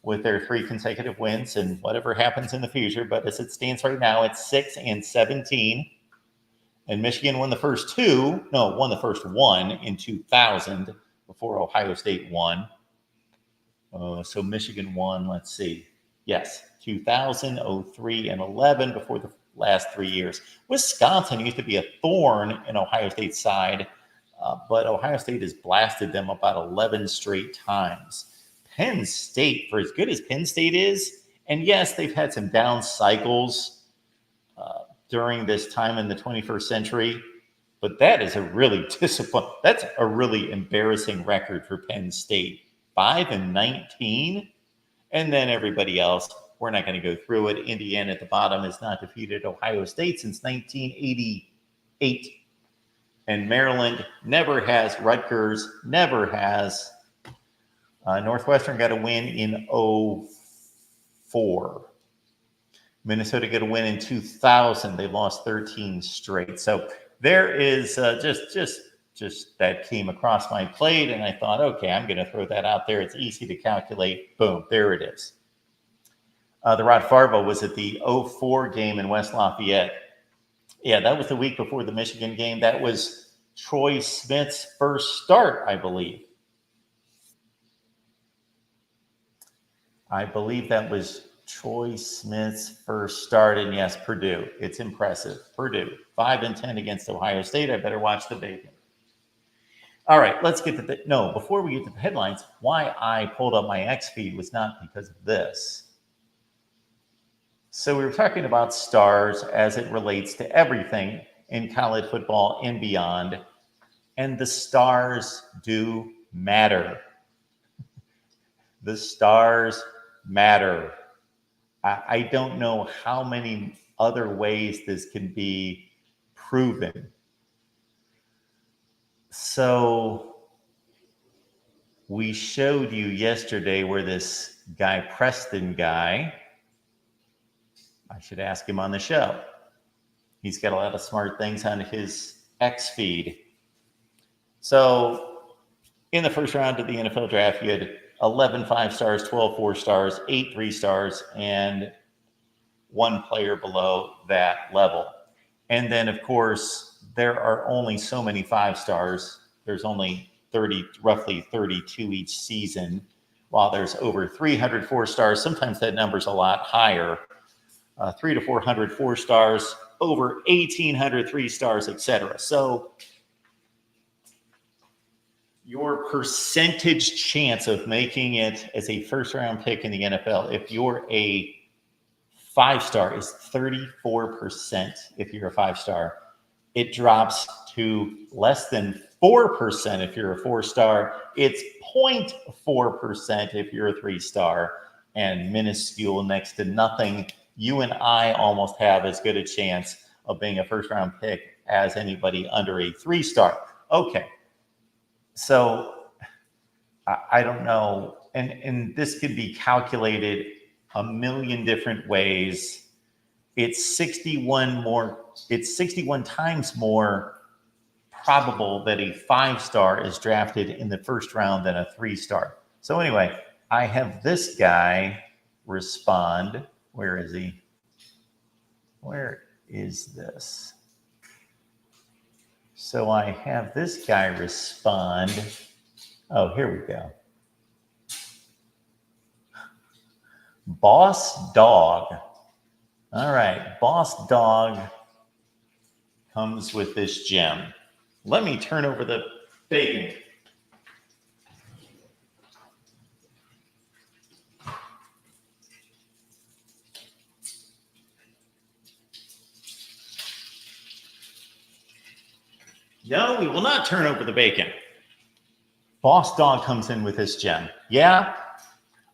Speaker 1: with their 3 consecutive wins and whatever happens in the future. But as it stands right now, it's 6-17. And Michigan won the first one in 2000 before Ohio State won. So Michigan won, let's see. Yes, 2000, 03, and 11 before the last 3 years. Wisconsin used to be a thorn in Ohio State's side, but Ohio State has blasted them about 11 straight times. Penn State, for as good as Penn State is, and yes, they've had some down cycles during this time in the 21st century, but that is a really that's a really embarrassing record for Penn State. 5-19, and then everybody else. We're not going to go through it. Indiana at the bottom has not defeated Ohio State since 1988, and Maryland never has. Rutgers never has. Northwestern got a win in 04. Minnesota got a win in 2000. They lost 13 straight. So there is just that came across my plate, and I thought, okay, I'm going to throw that out there. It's easy to calculate. Boom, there it is. The Rod Farvo was at the 04 game in West Lafayette. Yeah, that was the week before the Michigan game. That was Troy Smith's first start, I believe. I believe that was Troy Smith's first start, and yes, Purdue. It's impressive. Purdue, 5-10 against Ohio State. I better watch the bacon. All right, let's get to before we get to the headlines, why I pulled up my X feed was not because of this. So we were talking about stars as it relates to everything in college football and beyond, and the stars do matter. The stars matter. I don't know how many other ways this can be proven. So we showed you yesterday where this guy, Preston guy. I should ask him on the show. He's got a lot of smart things on his X feed. So in the first round of the NFL draft, you had 11 5-stars, 12 4-stars, 8 3-stars, and one player below that level. And then, of course, there are only so many 5-stars. There's only roughly 32 each season, while there's over 300 4-stars. Sometimes that number's a lot higher. 300 to 400 4-stars, over 1,800 3-stars, etc. So your percentage chance of making it as a first-round pick in the NFL, if you're a 5-star, is 34% if you're a 5-star. It drops to less than 4% if you're a 4-star. It's 0.4% if you're a 3-star, and minuscule, next to nothing. You and I almost have as good a chance of being a first-round pick as anybody under a 3-star. Okay. So I don't know. And this could be calculated a million different ways. It's 61 times more probable that a 5-star is drafted in the first round than a 3-star. So anyway, I have this guy respond. Where is he? Where is this? So I have this guy respond. Oh, here we go. Boss Dog. All right, Boss Dog comes with this gem. Let me turn over the bacon. No, we will not turn over the bacon. Boss Dog comes in with this gem. Yeah,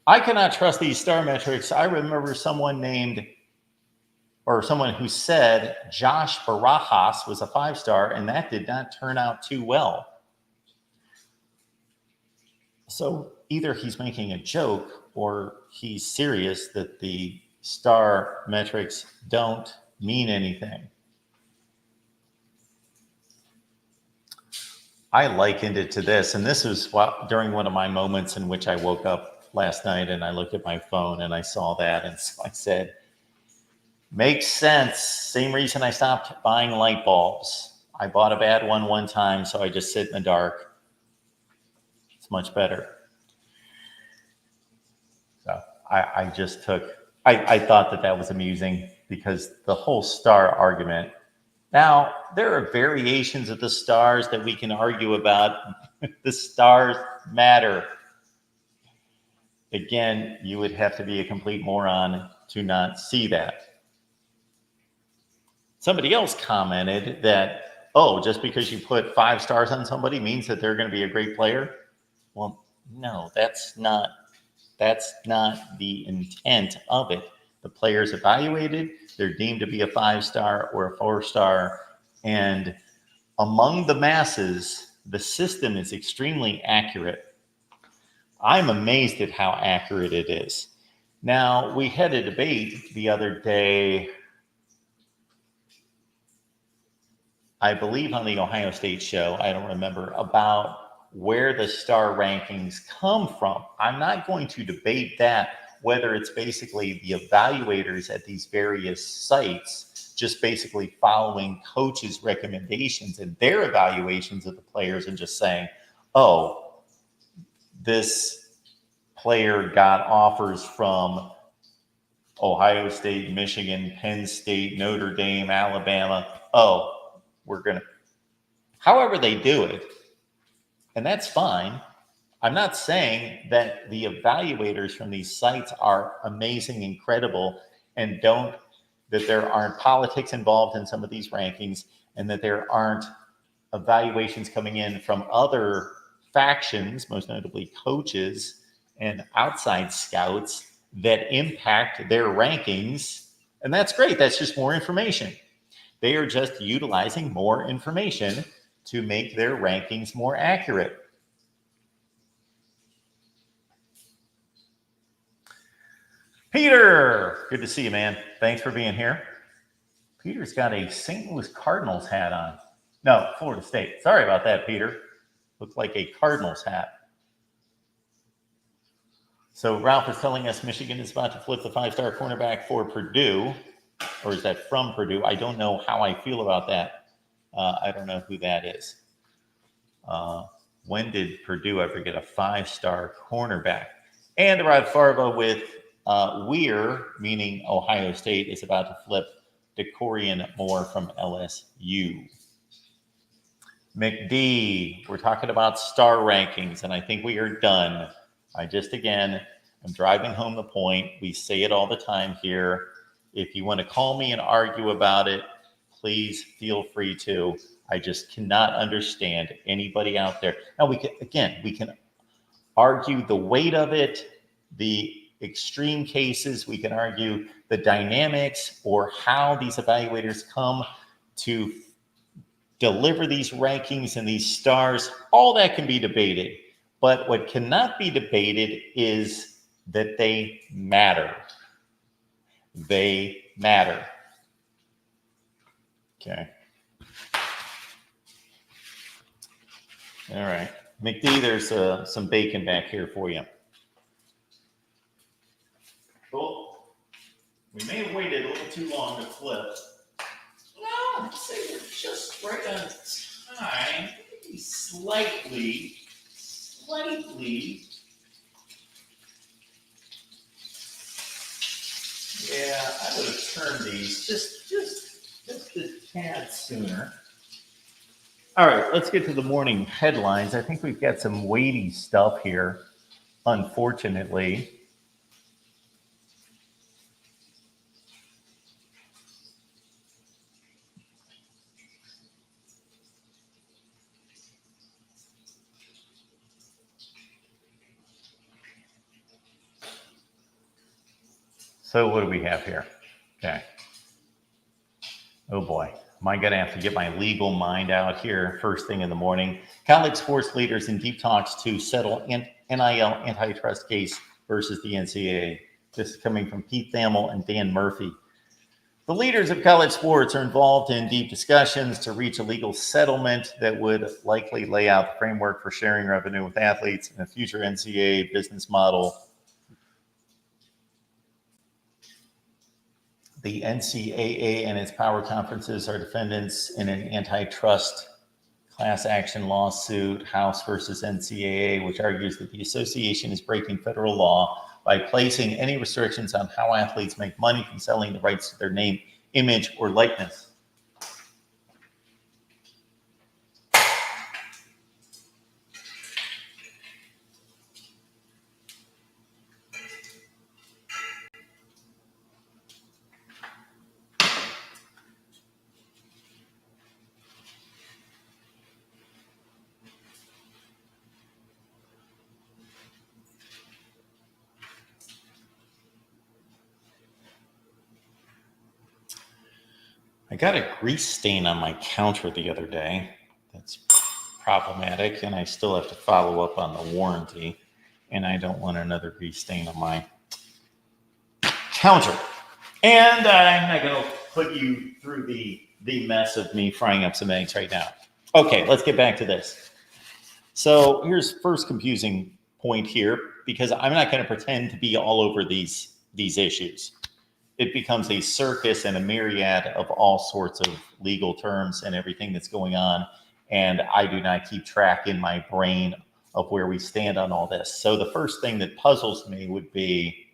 Speaker 1: I cannot trust these star metrics. I remember someone who said Josh Barajas was a 5-star, and that did not turn out too well. So either he's making a joke or he's serious that the star metrics don't mean anything. I likened it to this, and this was during one of my moments in which I woke up last night and I looked at my phone and I saw that, and so I said, makes sense. Same reason I stopped buying light bulbs. I bought a bad one time, so I just sit in the dark. It's much better. So I thought that was amusing because the whole star argument. Now, there are variations of the stars that we can argue about. The stars matter. Again, you would have to be a complete moron to not see that. Somebody else commented that, oh, just because you put 5 stars on somebody means that they're going to be a great player. Well, no, that's not the intent of it. The player's evaluated, they're deemed to be a 5-star or a 4-star, and among the masses, the system is extremely accurate. I'm amazed at how accurate it is. Now, we had a debate the other day, I believe on the Ohio State show, I don't remember, about where the star rankings come from. I'm not going to debate that, whether it's basically the evaluators at these various sites just basically following coaches' recommendations and their evaluations of the players and just saying, oh, this player got offers from Ohio State, Michigan, Penn State, Notre Dame, Alabama. Oh, we're going to, however they do it, and that's fine. I'm not saying that the evaluators from these sites are amazing, incredible, and that there aren't politics involved in some of these rankings, and that there aren't evaluations coming in from other factions, most notably coaches and outside scouts, that impact their rankings. And that's great. That's just more information. They are just utilizing more information to make their rankings more accurate. Peter, good to see you, man. Thanks for being here. Peter's got a St. Louis Cardinals hat on. No, Florida State. Sorry about that, Peter. Looks like a Cardinals hat. So Ralph is telling us Michigan is about to flip the 5-star cornerback for Purdue. Or is that from Purdue? I don't know how I feel about that. I don't know who that is. When did Purdue ever get a 5-star cornerback? And Rod Farva with Weir, meaning Ohio State, is about to flip DeCorian Moore from LSU. McD, we're talking about star rankings, and I think we are done. I'm driving home the point. We say it all the time here. If you want to call me and argue about it, please feel free to. I just cannot understand anybody out there. Now, we can argue the weight of it, the extreme cases. We can argue the dynamics or how these evaluators come to deliver these rankings and these stars. All that can be debated. But what cannot be debated is that they matter. They matter. Okay. All right. McD, there's some bacon back here for you. Cool. We may have waited a little too long to flip. No, I'd say we're just right on time. Maybe slightly. Yeah, I would have turned these just a tad sooner. All right, let's get to the morning headlines. I think we've got some weighty stuff here, unfortunately. So what do we have here? Okay. Oh boy. Am I going to have to get my legal mind out here first thing in the morning? College sports leaders in deep talks to settle NIL antitrust case versus the NCAA. This is coming from Pete Thamel and Dan Murphy. The leaders of college sports are involved in deep discussions to reach a legal settlement that would likely lay out the framework for sharing revenue with athletes in a future NCAA business model. The NCAA and its power conferences are defendants in an antitrust class action lawsuit, House versus NCAA, which argues that the association is breaking federal law by placing any restrictions on how athletes make money from selling the rights to their name, image, or likeness. I got a grease stain on my counter the other day. That's problematic, and I still have to follow up on the warranty, and I don't want another grease stain on my counter. And I'm not going to put you through the mess of me frying up some eggs right now. Okay, let's get back to this. So here's first confusing point here, because I'm not going to pretend to be all over these issues. It becomes a circus and a myriad of all sorts of legal terms and everything that's going on. And I do not keep track in my brain of where we stand on all this. So the first thing that puzzles me would be,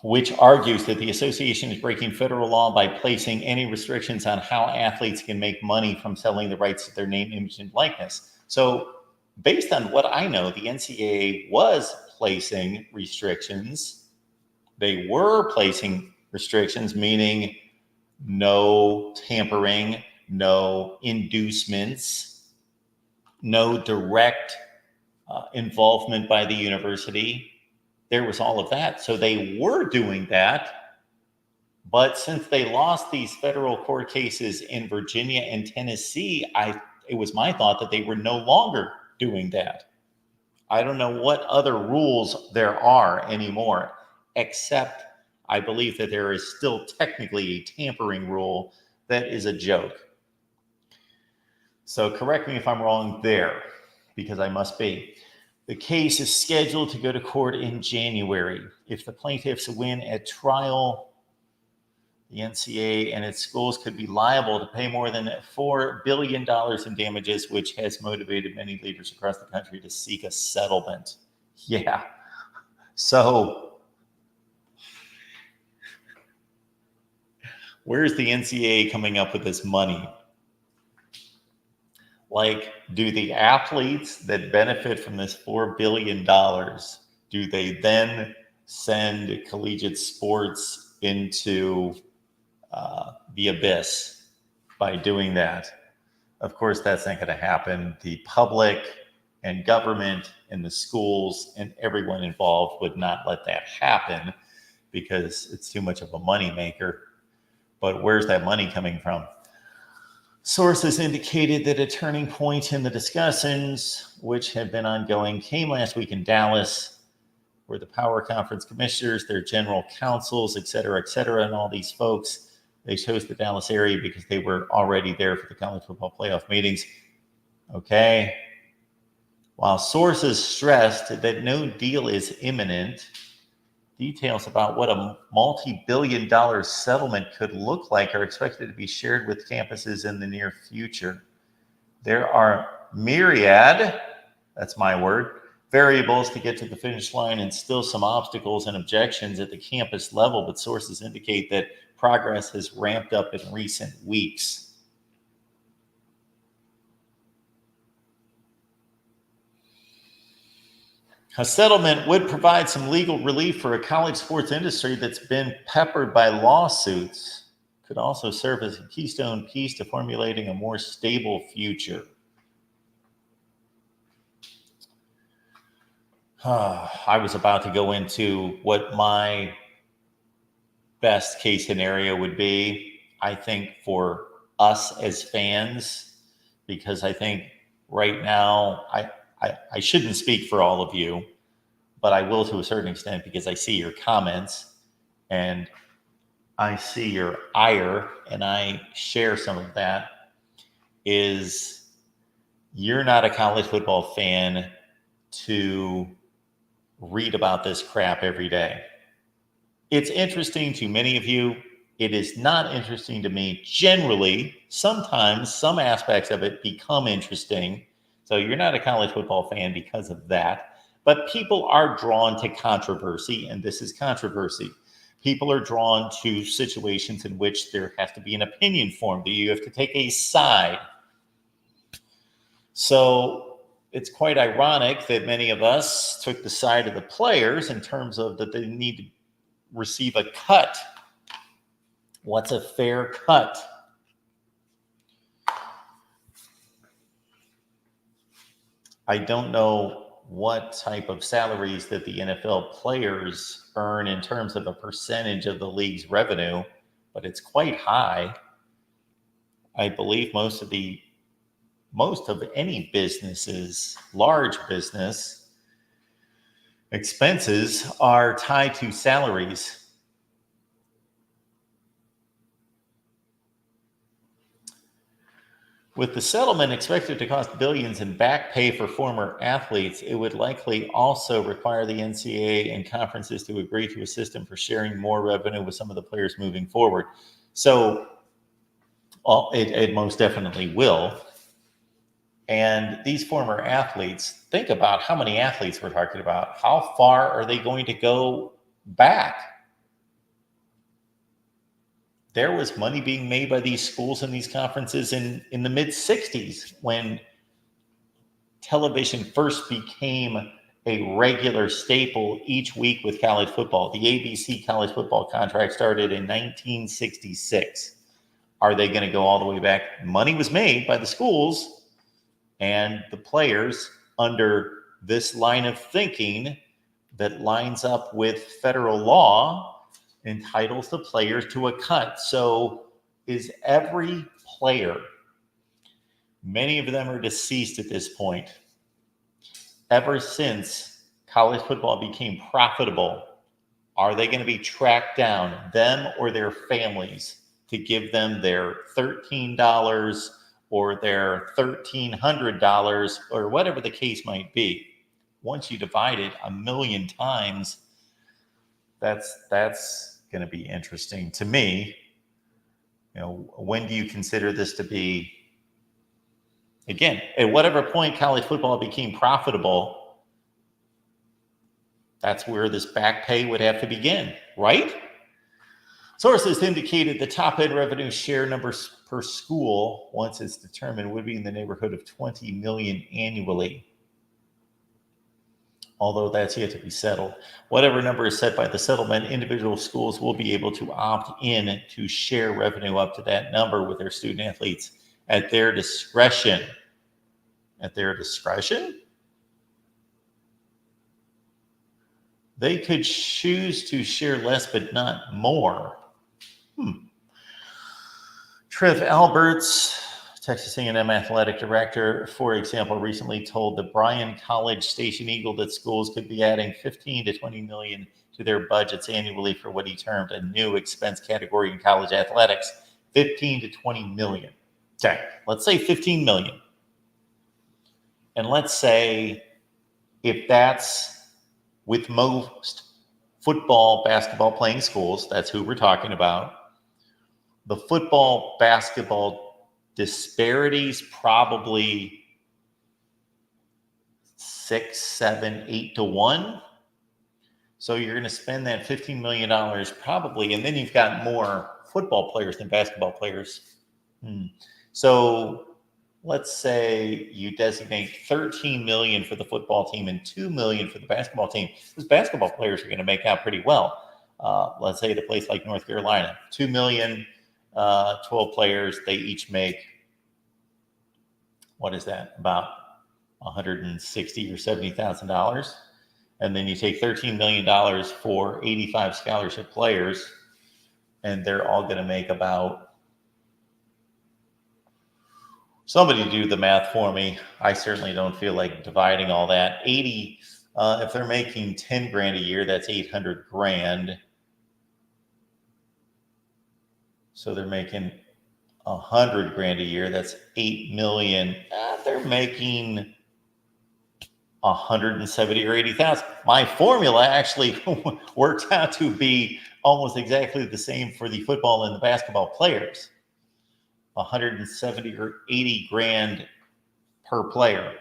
Speaker 1: which argues that the association is breaking federal law by placing any restrictions on how athletes can make money from selling the rights to their name, image, and likeness. So based on what I know, the NCAA was placing restrictions. They were placing restrictions, meaning no tampering, no inducements, no direct involvement by the university. There was all of that. So they were doing that. But since they lost these federal court cases in Virginia and Tennessee, it was my thought that they were no longer doing that. I don't know what other rules there are anymore, except I believe that there is still technically a tampering rule that is a joke. So correct me if I'm wrong there, because I must be. The case is scheduled to go to court in January. If the plaintiffs win at trial, the NCAA and its schools could be liable to pay more than $4 billion in damages, which has motivated many leaders across the country to seek a settlement. Yeah. So where's the NCAA coming up with this money? Like, do the athletes that benefit from this $4 billion, do they then send collegiate sports into the abyss by doing that? Of course, that's not going to happen. The public and government and the schools and everyone involved would not let that happen because it's too much of a moneymaker. But where's that money coming from? Sources indicated that a turning point in the discussions, which had been ongoing, came last week in Dallas, where the Power Conference commissioners, their general counsels, et cetera, and all these folks, they chose the Dallas area because they were already there for the college football playoff meetings. Okay. While sources stressed that no deal is imminent, details about what a multi-billion-dollar settlement could look like are expected to be shared with campuses in the near future. There are myriad, that's my word, variables to get to the finish line and still some obstacles and objections at the campus level, but sources indicate that progress has ramped up in recent weeks. A settlement would provide some legal relief for a college sports industry that's been peppered by lawsuits. Could also serve as a keystone piece to formulating a more stable future. I was about to go into what my best case scenario would be, I think, for us as fans, because I think right now, I shouldn't speak for all of you, but I will to a certain extent because I see your comments and I see your ire and I share some of that, is you're not a college football fan to read about this crap every day. It's interesting to many of you. It is not interesting to me. Generally, sometimes some aspects of it become interesting. So you're not a college football fan because of that. But people are drawn to controversy, and this is controversy. People are drawn to situations in which there has to be an opinion formed, that you have to take a side. So it's quite ironic that many of us took the side of the players in terms of that they need to receive a cut. What's a fair cut? I don't know what type of salaries that the NFL players earn in terms of a percentage of the league's revenue, but it's quite high. I believe most of any businesses, large business expenses are tied to salaries. With the settlement expected to cost billions in back pay for former athletes, it would likely also require the NCAA and conferences to agree to a system for sharing more revenue with some of the players moving forward. So it most definitely will. And these former athletes, think about how many athletes we're talking about. How far are they going to go back? There was money being made by these schools and these conferences in the mid-'60s when television first became a regular staple each week with college football. The ABC college football contract started in 1966. Are they going to go all the way back? Money was made by the schools and the players under this line of thinking that lines up with federal law entitles the players to a cut. So is every player, many of them are deceased at this point, ever since college football became profitable, are they going to be tracked down, them or their families, to give them their $13 or their $1,300 or whatever the case might be? Once you divide it a million times, that's going to be interesting to me. You know, when do you consider this to be, again, at whatever point college football became profitable, that's where this back pay would have to begin, right? Sources indicated the top end revenue share numbers per school, once it's determined, would be in the neighborhood of 20 million annually. Although that's yet to be settled. Whatever number is set by the settlement, individual schools will be able to opt in to share revenue up to that number with their student athletes at their discretion. At their discretion? They could choose to share less, but not more. Trev Alberts, Texas A&M athletic director, for example, recently told the Bryan College Station Eagle that schools could be adding 15 to 20 million to their budgets annually for what he termed a new expense category in college athletics. 15 to 20 million. Okay, let's say 15 million. And let's say if that's with most football, basketball playing schools, that's who we're talking about. The football, basketball disparities probably 6, 7, 8 to 1. So you're going to spend that $15 million probably, and then you've got more football players than basketball players. So let's say you designate 13 million for the football team and 2 million for the basketball team. Those basketball players are going to make out pretty well. Let's say at a place like North Carolina, 2 million, 12 players, they each make, what is that, about $160,000 or $70,000. And then you take $13 million for 85 scholarship players, and they're all going to make about, somebody do the math for me. I certainly don't feel like dividing all that. 80, if they're making 10 grand a year, that's 800 grand. So they're making 100 grand a year. That's 8 million. They're making 170 or 80,000. My formula actually worked out to be almost exactly the same for the football and the basketball players. 170 or 80 grand per player.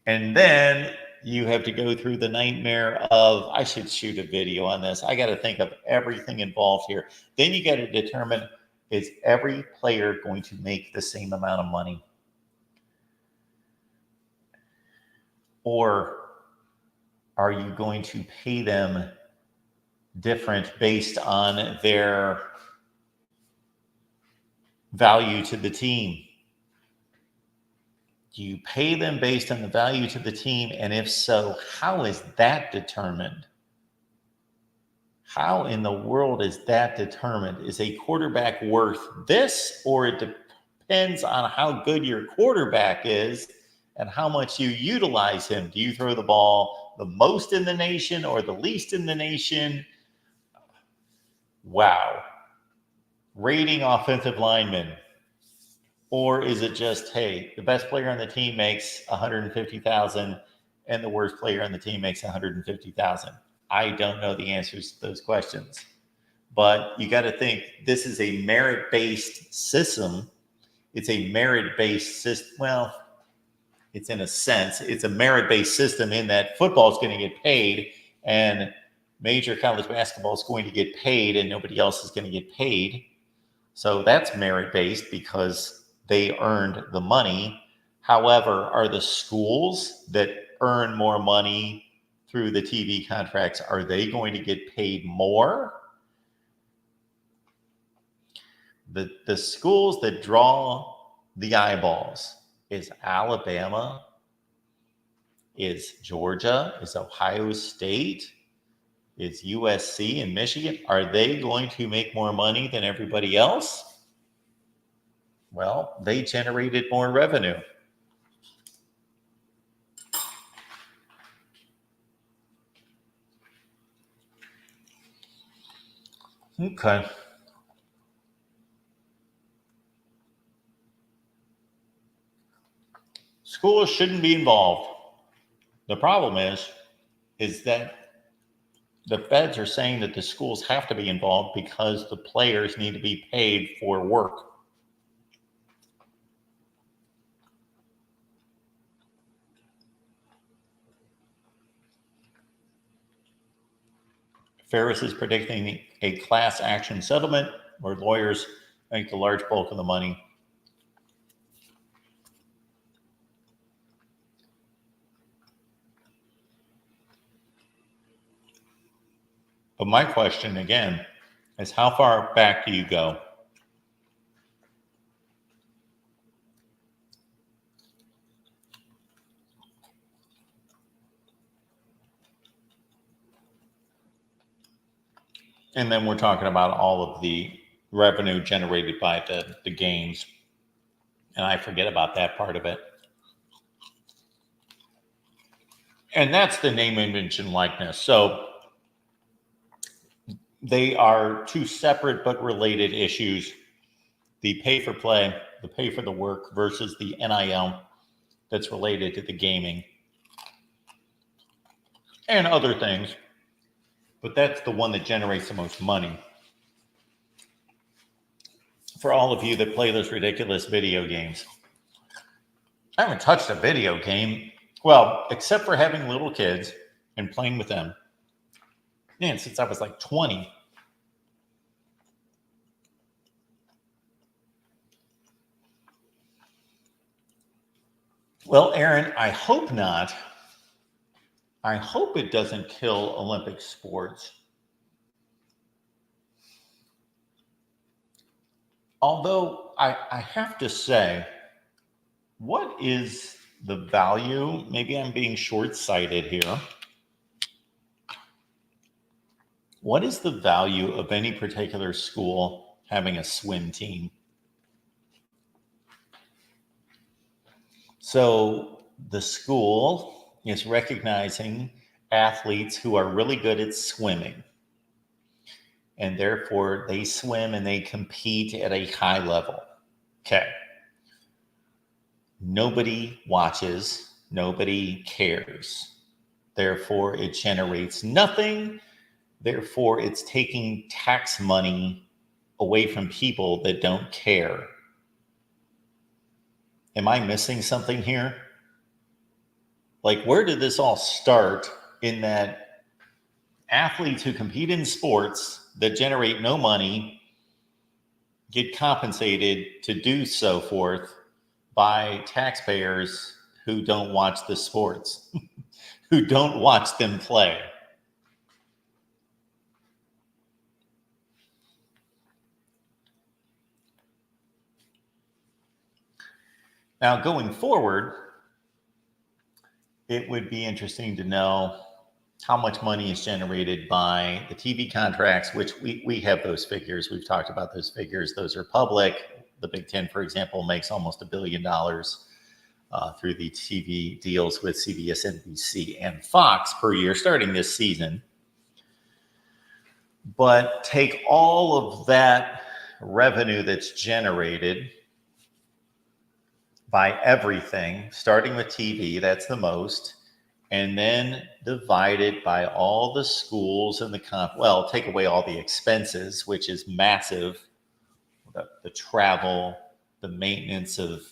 Speaker 1: And then you have to go through the nightmare of, I should shoot a video on this. I got to think of everything involved here. Then you got to determine, is every player going to make the same amount of money? Or are you going to pay them different based on their value to the team? Do you pay them based on the value to the team? And if so, how is that determined? How in the world is that determined? Is a quarterback worth this, or it depends on how good your quarterback is and how much you utilize him? Do you throw the ball the most in the nation or the least in the nation? Wow. Rating offensive linemen. Or is it just, hey, the best player on the team makes $150,000 and the worst player on the team makes $150,000? I don't know the answers to those questions. But you got to think, this is a merit-based system. It's a merit-based system. Well, it's in a sense, it's a merit-based system in that football is going to get paid and major college basketball is going to get paid and nobody else is going to get paid. So that's merit-based because they earned the money. However, are the schools that earn more money through the TV contracts, are they going to get paid more? The schools that draw the eyeballs is Alabama, is Georgia, is Ohio State, is USC and Michigan. Are they going to make more money than everybody else? Well, they generated more revenue. Okay. Schools shouldn't be involved. The problem is that the feds are saying that the schools have to be involved because the players need to be paid for work. Ferris is predicting a class action settlement where lawyers make the large bulk of the money. But my question again is, how far back do you go? And then we're talking about all of the revenue generated by the games. And I forget about that part of it. And that's the name, image, and likeness. So they are two separate but related issues. The pay for play, the pay for the work versus the NIL that's related to the gaming and other things. But that's the one that generates the most money. For all of you that play those ridiculous video games, I haven't touched a video game, well, except for having little kids and playing with them, man, since I was like 20. Well, Aaron, I hope not. I hope it doesn't kill Olympic sports. Although I have to say, what is the value? Maybe I'm being short-sighted here. What is the value of any particular school having a swim team? So the school is recognizing athletes who are really good at swimming, and therefore they swim and they compete at a high level. Okay. Nobody watches, nobody cares. Therefore, it generates nothing. Therefore, it's taking tax money away from people that don't care. Am I missing something here? Like, where did this all start in that athletes who compete in sports that generate no money get compensated to do so forth by taxpayers who don't watch the sports, who don't watch them play? Now, going forward, it would be interesting to know how much money is generated by the TV contracts, which we have those figures. We've talked about those figures. Those are public. The Big Ten, for example, makes almost $1 billion through the TV deals with CBS, NBC, and Fox per year starting this season. But take all of that revenue that's generated by everything, starting with TV, that's the most, and then divide it by all the schools and well, take away all the expenses, which is massive, the travel, the maintenance of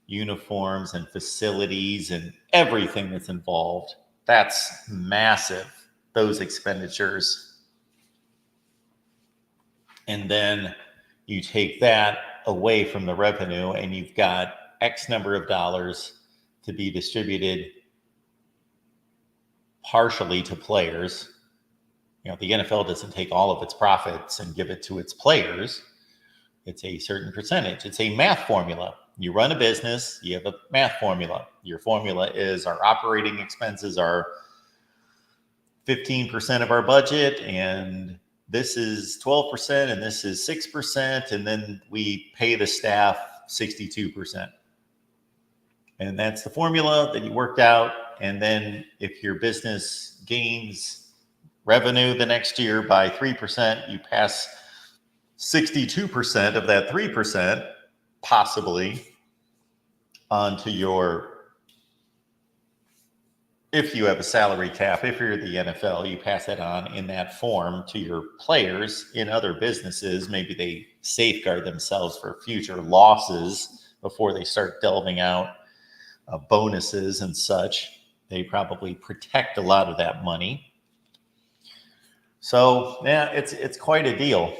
Speaker 1: uniforms and facilities and everything that's involved. That's massive, those expenditures. And then you take that away from the revenue and you've got X number of dollars to be distributed partially to players. You know, the NFL doesn't take all of its profits and give it to its players. It's a certain percentage. It's a math formula. You run a business, you have a math formula. Your formula is our operating expenses are 15% of our budget, and this is 12%, and this is 6%, and then we pay the staff 62%. And that's the formula that you worked out. And then if your business gains revenue the next year by 3%, you pass 62% of that 3% possibly onto your, if you have a salary cap, if you're the NFL, you pass that on in that form to your players. In other businesses, maybe they safeguard themselves for future losses before they start delving out bonuses and such. They probably protect a lot of that money. So yeah, it's quite a deal.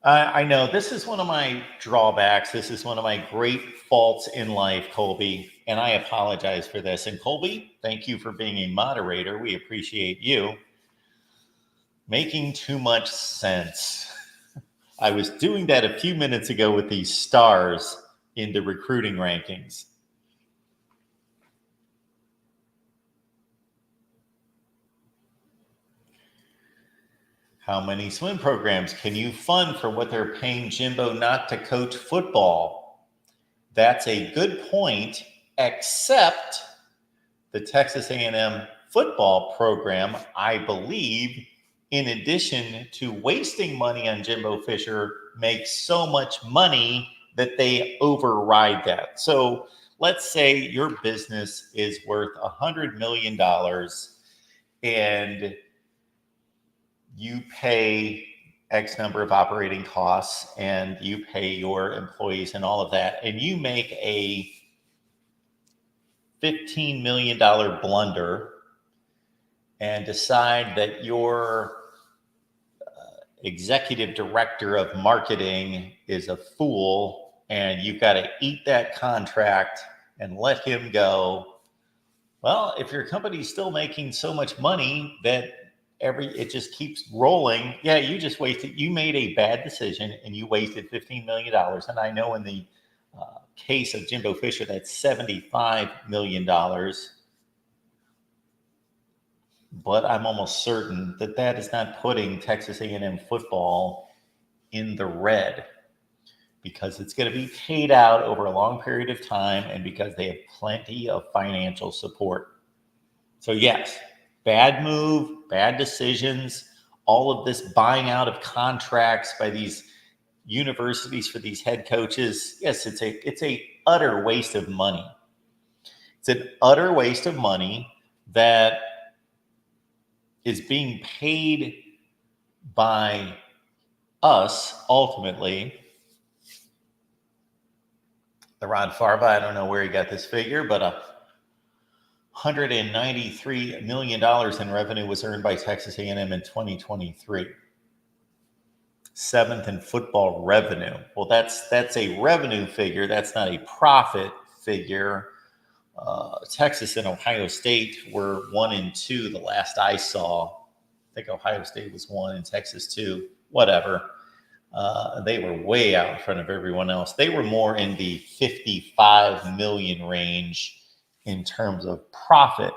Speaker 1: I know this is one of my drawbacks. This is one of my great faults in life, Colby, and I apologize for this. And Colby, thank you for being a moderator. We appreciate you. Making too much sense. I was doing that a few minutes ago with these stars in the recruiting rankings. How many swim programs can you fund for what they're paying Jimbo not to coach football? That's a good point, except the Texas A&M football program, I believe, in addition to wasting money on Jimbo Fisher, makes so much money that they override that. So let's say your business is worth $100 million and you pay X number of operating costs and you pay your employees and all of that, and you make a $15 million blunder and decide that your executive director of marketing is a fool and you've got to eat that contract and let him go. Well, if your company's still making so much money that it just keeps rolling, yeah, you made a bad decision and you wasted $15 million. And I know in the case of Jimbo Fisher, that's $75 million. But I'm almost certain that that is not putting Texas A&M football in the red, because it's going to be paid out over a long period of time and because they have plenty of financial support. So yes, bad move, bad decisions, all of this buying out of contracts by these universities for these head coaches. Yes, it's a utter waste of money. It's an utter waste of money that is being paid by us ultimately. The Ron Farba, I don't know where he got this figure, but $193 million in revenue was earned by Texas A&M in 2023. Seventh in football revenue. Well, that's a revenue figure. That's not a profit figure. Texas and Ohio State were 1 and 2 the last I saw. I think Ohio State was 1 and Texas 2. Whatever. They were way out in front of everyone else. They were more in the 55 million range in terms of profit.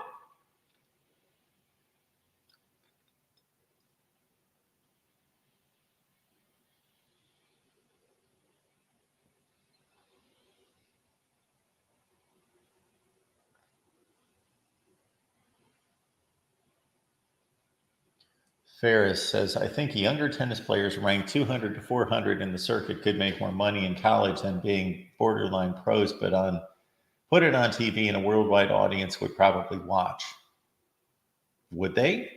Speaker 1: Ferris says, I think younger tennis players ranked 200 to 400 in the circuit could make more money in college than being borderline pros, but put it on TV and a worldwide audience would probably watch. Would they?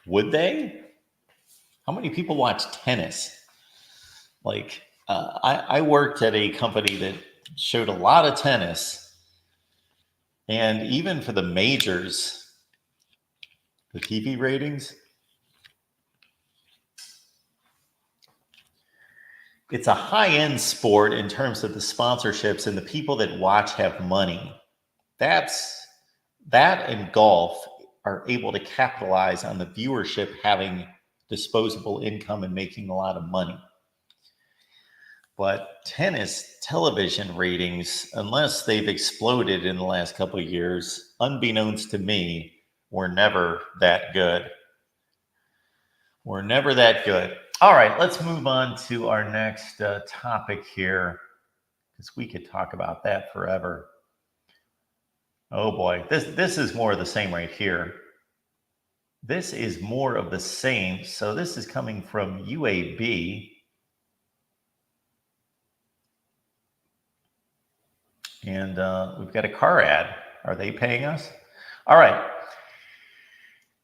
Speaker 1: Would they? How many people watch tennis? Like, I worked at a company that showed a lot of tennis, and even for the majors, the TV ratings, it's a high-end sport in terms of the sponsorships, and the people that watch have money. That and golf are able to capitalize on the viewership having disposable income and making a lot of money. But tennis television ratings, unless they've exploded in the last couple of years, unbeknownst to me, were never that good. Were never that good. All right, let's move on to our next topic here, because we could talk about that forever. Oh boy, this is more of the same right here. This is more of the same. So this is coming from UAB. And we've got a car ad. Are they paying us? All right.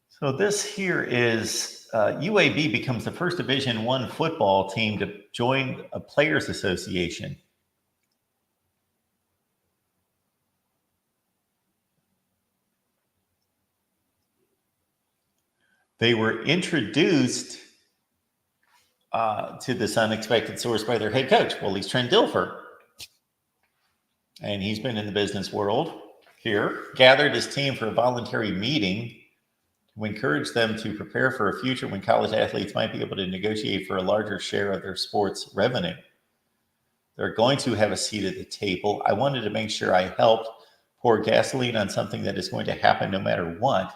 Speaker 1: So this here is UAB becomes the first Division I football team to join a players association. They were introduced to this unexpected source by their head coach. Well, he's Trent Dilfer. And he's been in the business world here, gathered his team for a voluntary meeting to encourage them to prepare for a future when college athletes might be able to negotiate for a larger share of their sports revenue. They're going to have a seat at the table. I wanted to make sure I helped pour gasoline on something that is going to happen no matter what.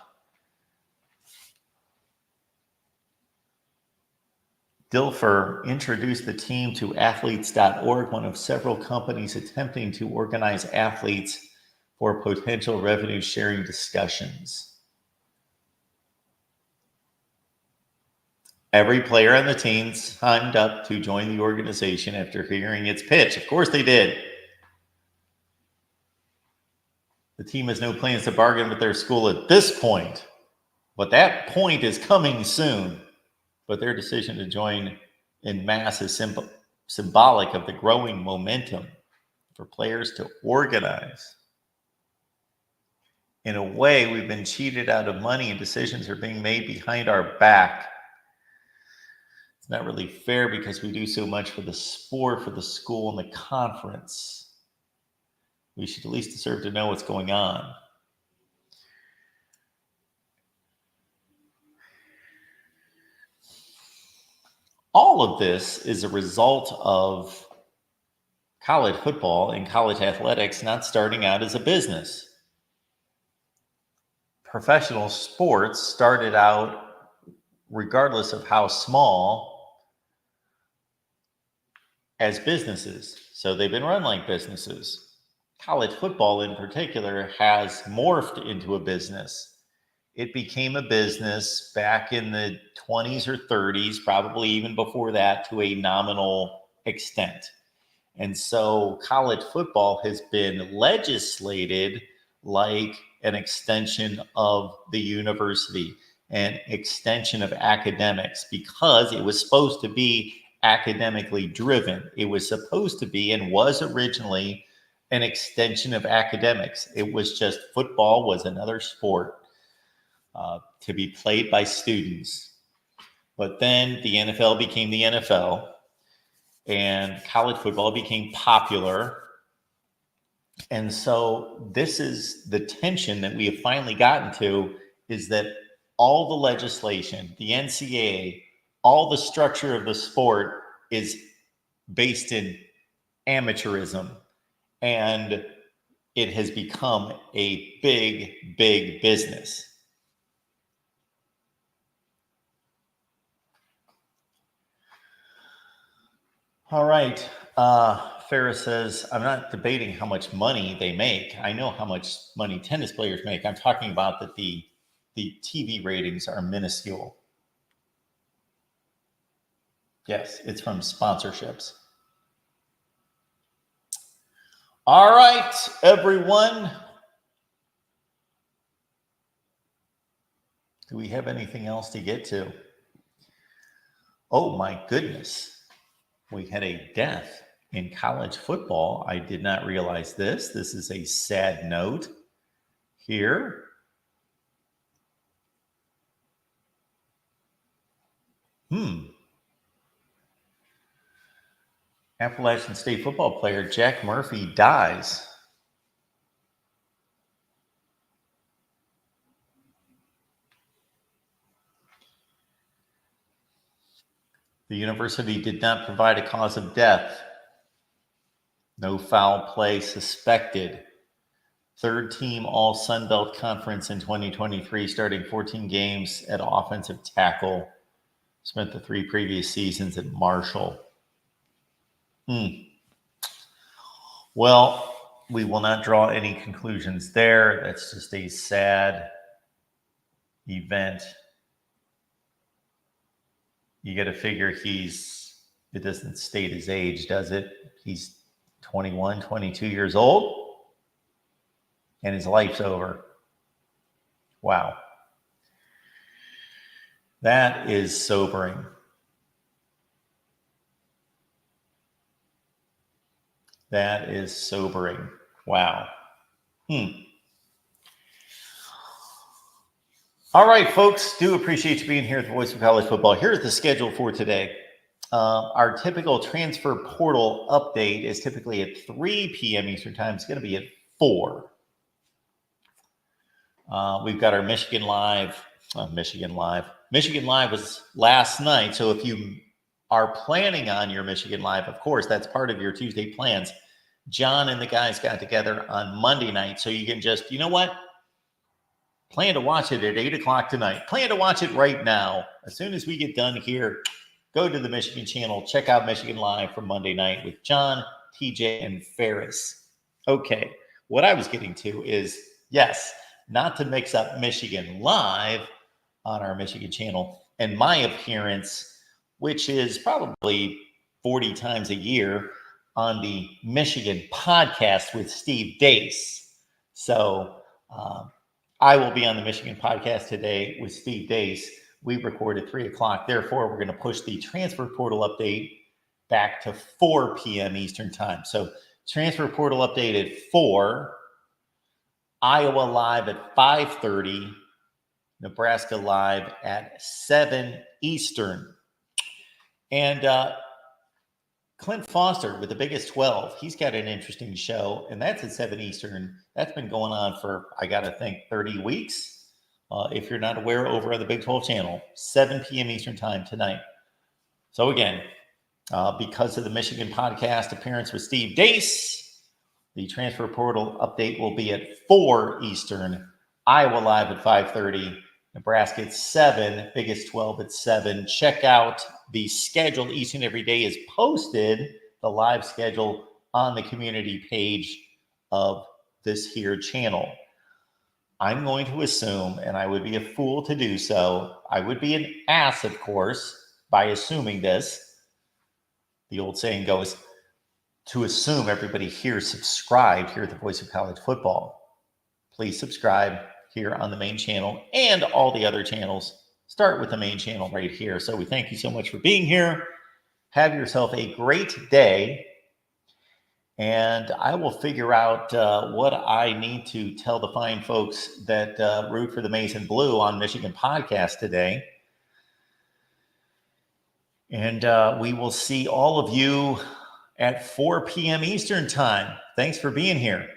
Speaker 1: Dilfer introduced the team to athletes.org, one of several companies attempting to organize athletes for potential revenue sharing discussions. Every player on the team signed up to join the organization after hearing its pitch. Of course they did. The team has no plans to bargain with their school at this point, but that point is coming soon. But their decision to join en masse is symbolic of the growing momentum for players to organize. In a way, we've been cheated out of money and decisions are being made behind our back. It's not really fair because we do so much for the sport, for the school, and the conference. We should at least deserve to know what's going on. All of this is a result of college football and college athletics not starting out as a business. Professional sports started out, regardless of how small, as businesses. So they've been run like businesses. College football in particular has morphed into a business. It became a business back in the 20s or 30s, probably even before that, to a nominal extent. And so college football has been legislated like an extension of the university, an extension of academics, because it was supposed to be academically driven. It was supposed to be and was originally an extension of academics. It was just football was another sport to be played by students. But then the NFL became the NFL and college football became popular. And so this is the tension that we have finally gotten to, is that all the legislation, the NCAA, all the structure of the sport is based in amateurism. And it has become a big, big business. All right. Ferris says, I'm not debating how much money they make. I know how much money tennis players make. I'm talking about that the TV ratings are minuscule. Yes, it's from sponsorships. All right, everyone. Do we have anything else to get to? Oh, my goodness. We had a death in college football. I did not realize this. This is a sad note here. Appalachian State football player Jack Murphy dies. The university did not provide a cause of death. No foul play suspected. Third team All Sun Belt Conference in 2023, starting 14 games at offensive tackle. Spent the 3 previous seasons at Marshall. Well, we will not draw any conclusions there. That's just a sad event You got to figure it doesn't state his age, does it? He's 21, 22 years old, and his life's over. Wow. That is sobering. That is sobering. Wow. All right, folks, do appreciate you being here at the Voice of College Football. Here's the schedule for today. Our typical transfer portal update is typically at 3 p.m. Eastern Time. It's going to be at 4. We've got our Michigan Live. Michigan Live was last night. So if you are planning on your Michigan Live, of course, that's part of your Tuesday plans. John and the guys got together on Monday night. So you can just, you know what? Plan to watch it at 8 o'clock tonight. Plan to watch it right now. As soon as we get done here, go to the Michigan channel. Check out Michigan Live from Monday night with John, TJ, and Ferris. Okay, what I was getting to is, yes, not to mix up Michigan Live on our Michigan channel and my appearance, which is probably 40 times a year on the Michigan podcast with Steve Dace. So I will be on the Michigan podcast today with Steve Dace. We record at 3 o'clock. Therefore, we're going to push the transfer portal update back to 4 p.m. Eastern time. So transfer portal update at 4, Iowa Live at 5:30, Nebraska Live at 7 Eastern. And Clint Foster with the Biggest 12, he's got an interesting show, and that's at 7 Eastern. That's been going on for, I got to think, 30 weeks. If you're not aware, over on the Big 12 channel, 7 p.m. Eastern time tonight. So again, because of the Michigan podcast appearance with Steve Dace, the transfer portal update will be at 4 Eastern, Iowa Live at 5:30, Nebraska at 7, Biggest 12 at 7. Check out the schedule. Each and every day is posted, the live schedule, on the community page of this here channel. I'm going to assume, and I would be a fool to do so, I would be an ass, of course, by assuming this. The old saying goes, to assume everybody here subscribed here at the Voice of College Football. Please subscribe here on the main channel and all the other channels. Start with the main channel right here. So we thank you so much for being here. Have yourself a great day. And I will figure out what I need to tell the fine folks that root for the Maize and Blue on Michigan podcast today. And we will see all of you at 4 p.m. Eastern time. Thanks for being here.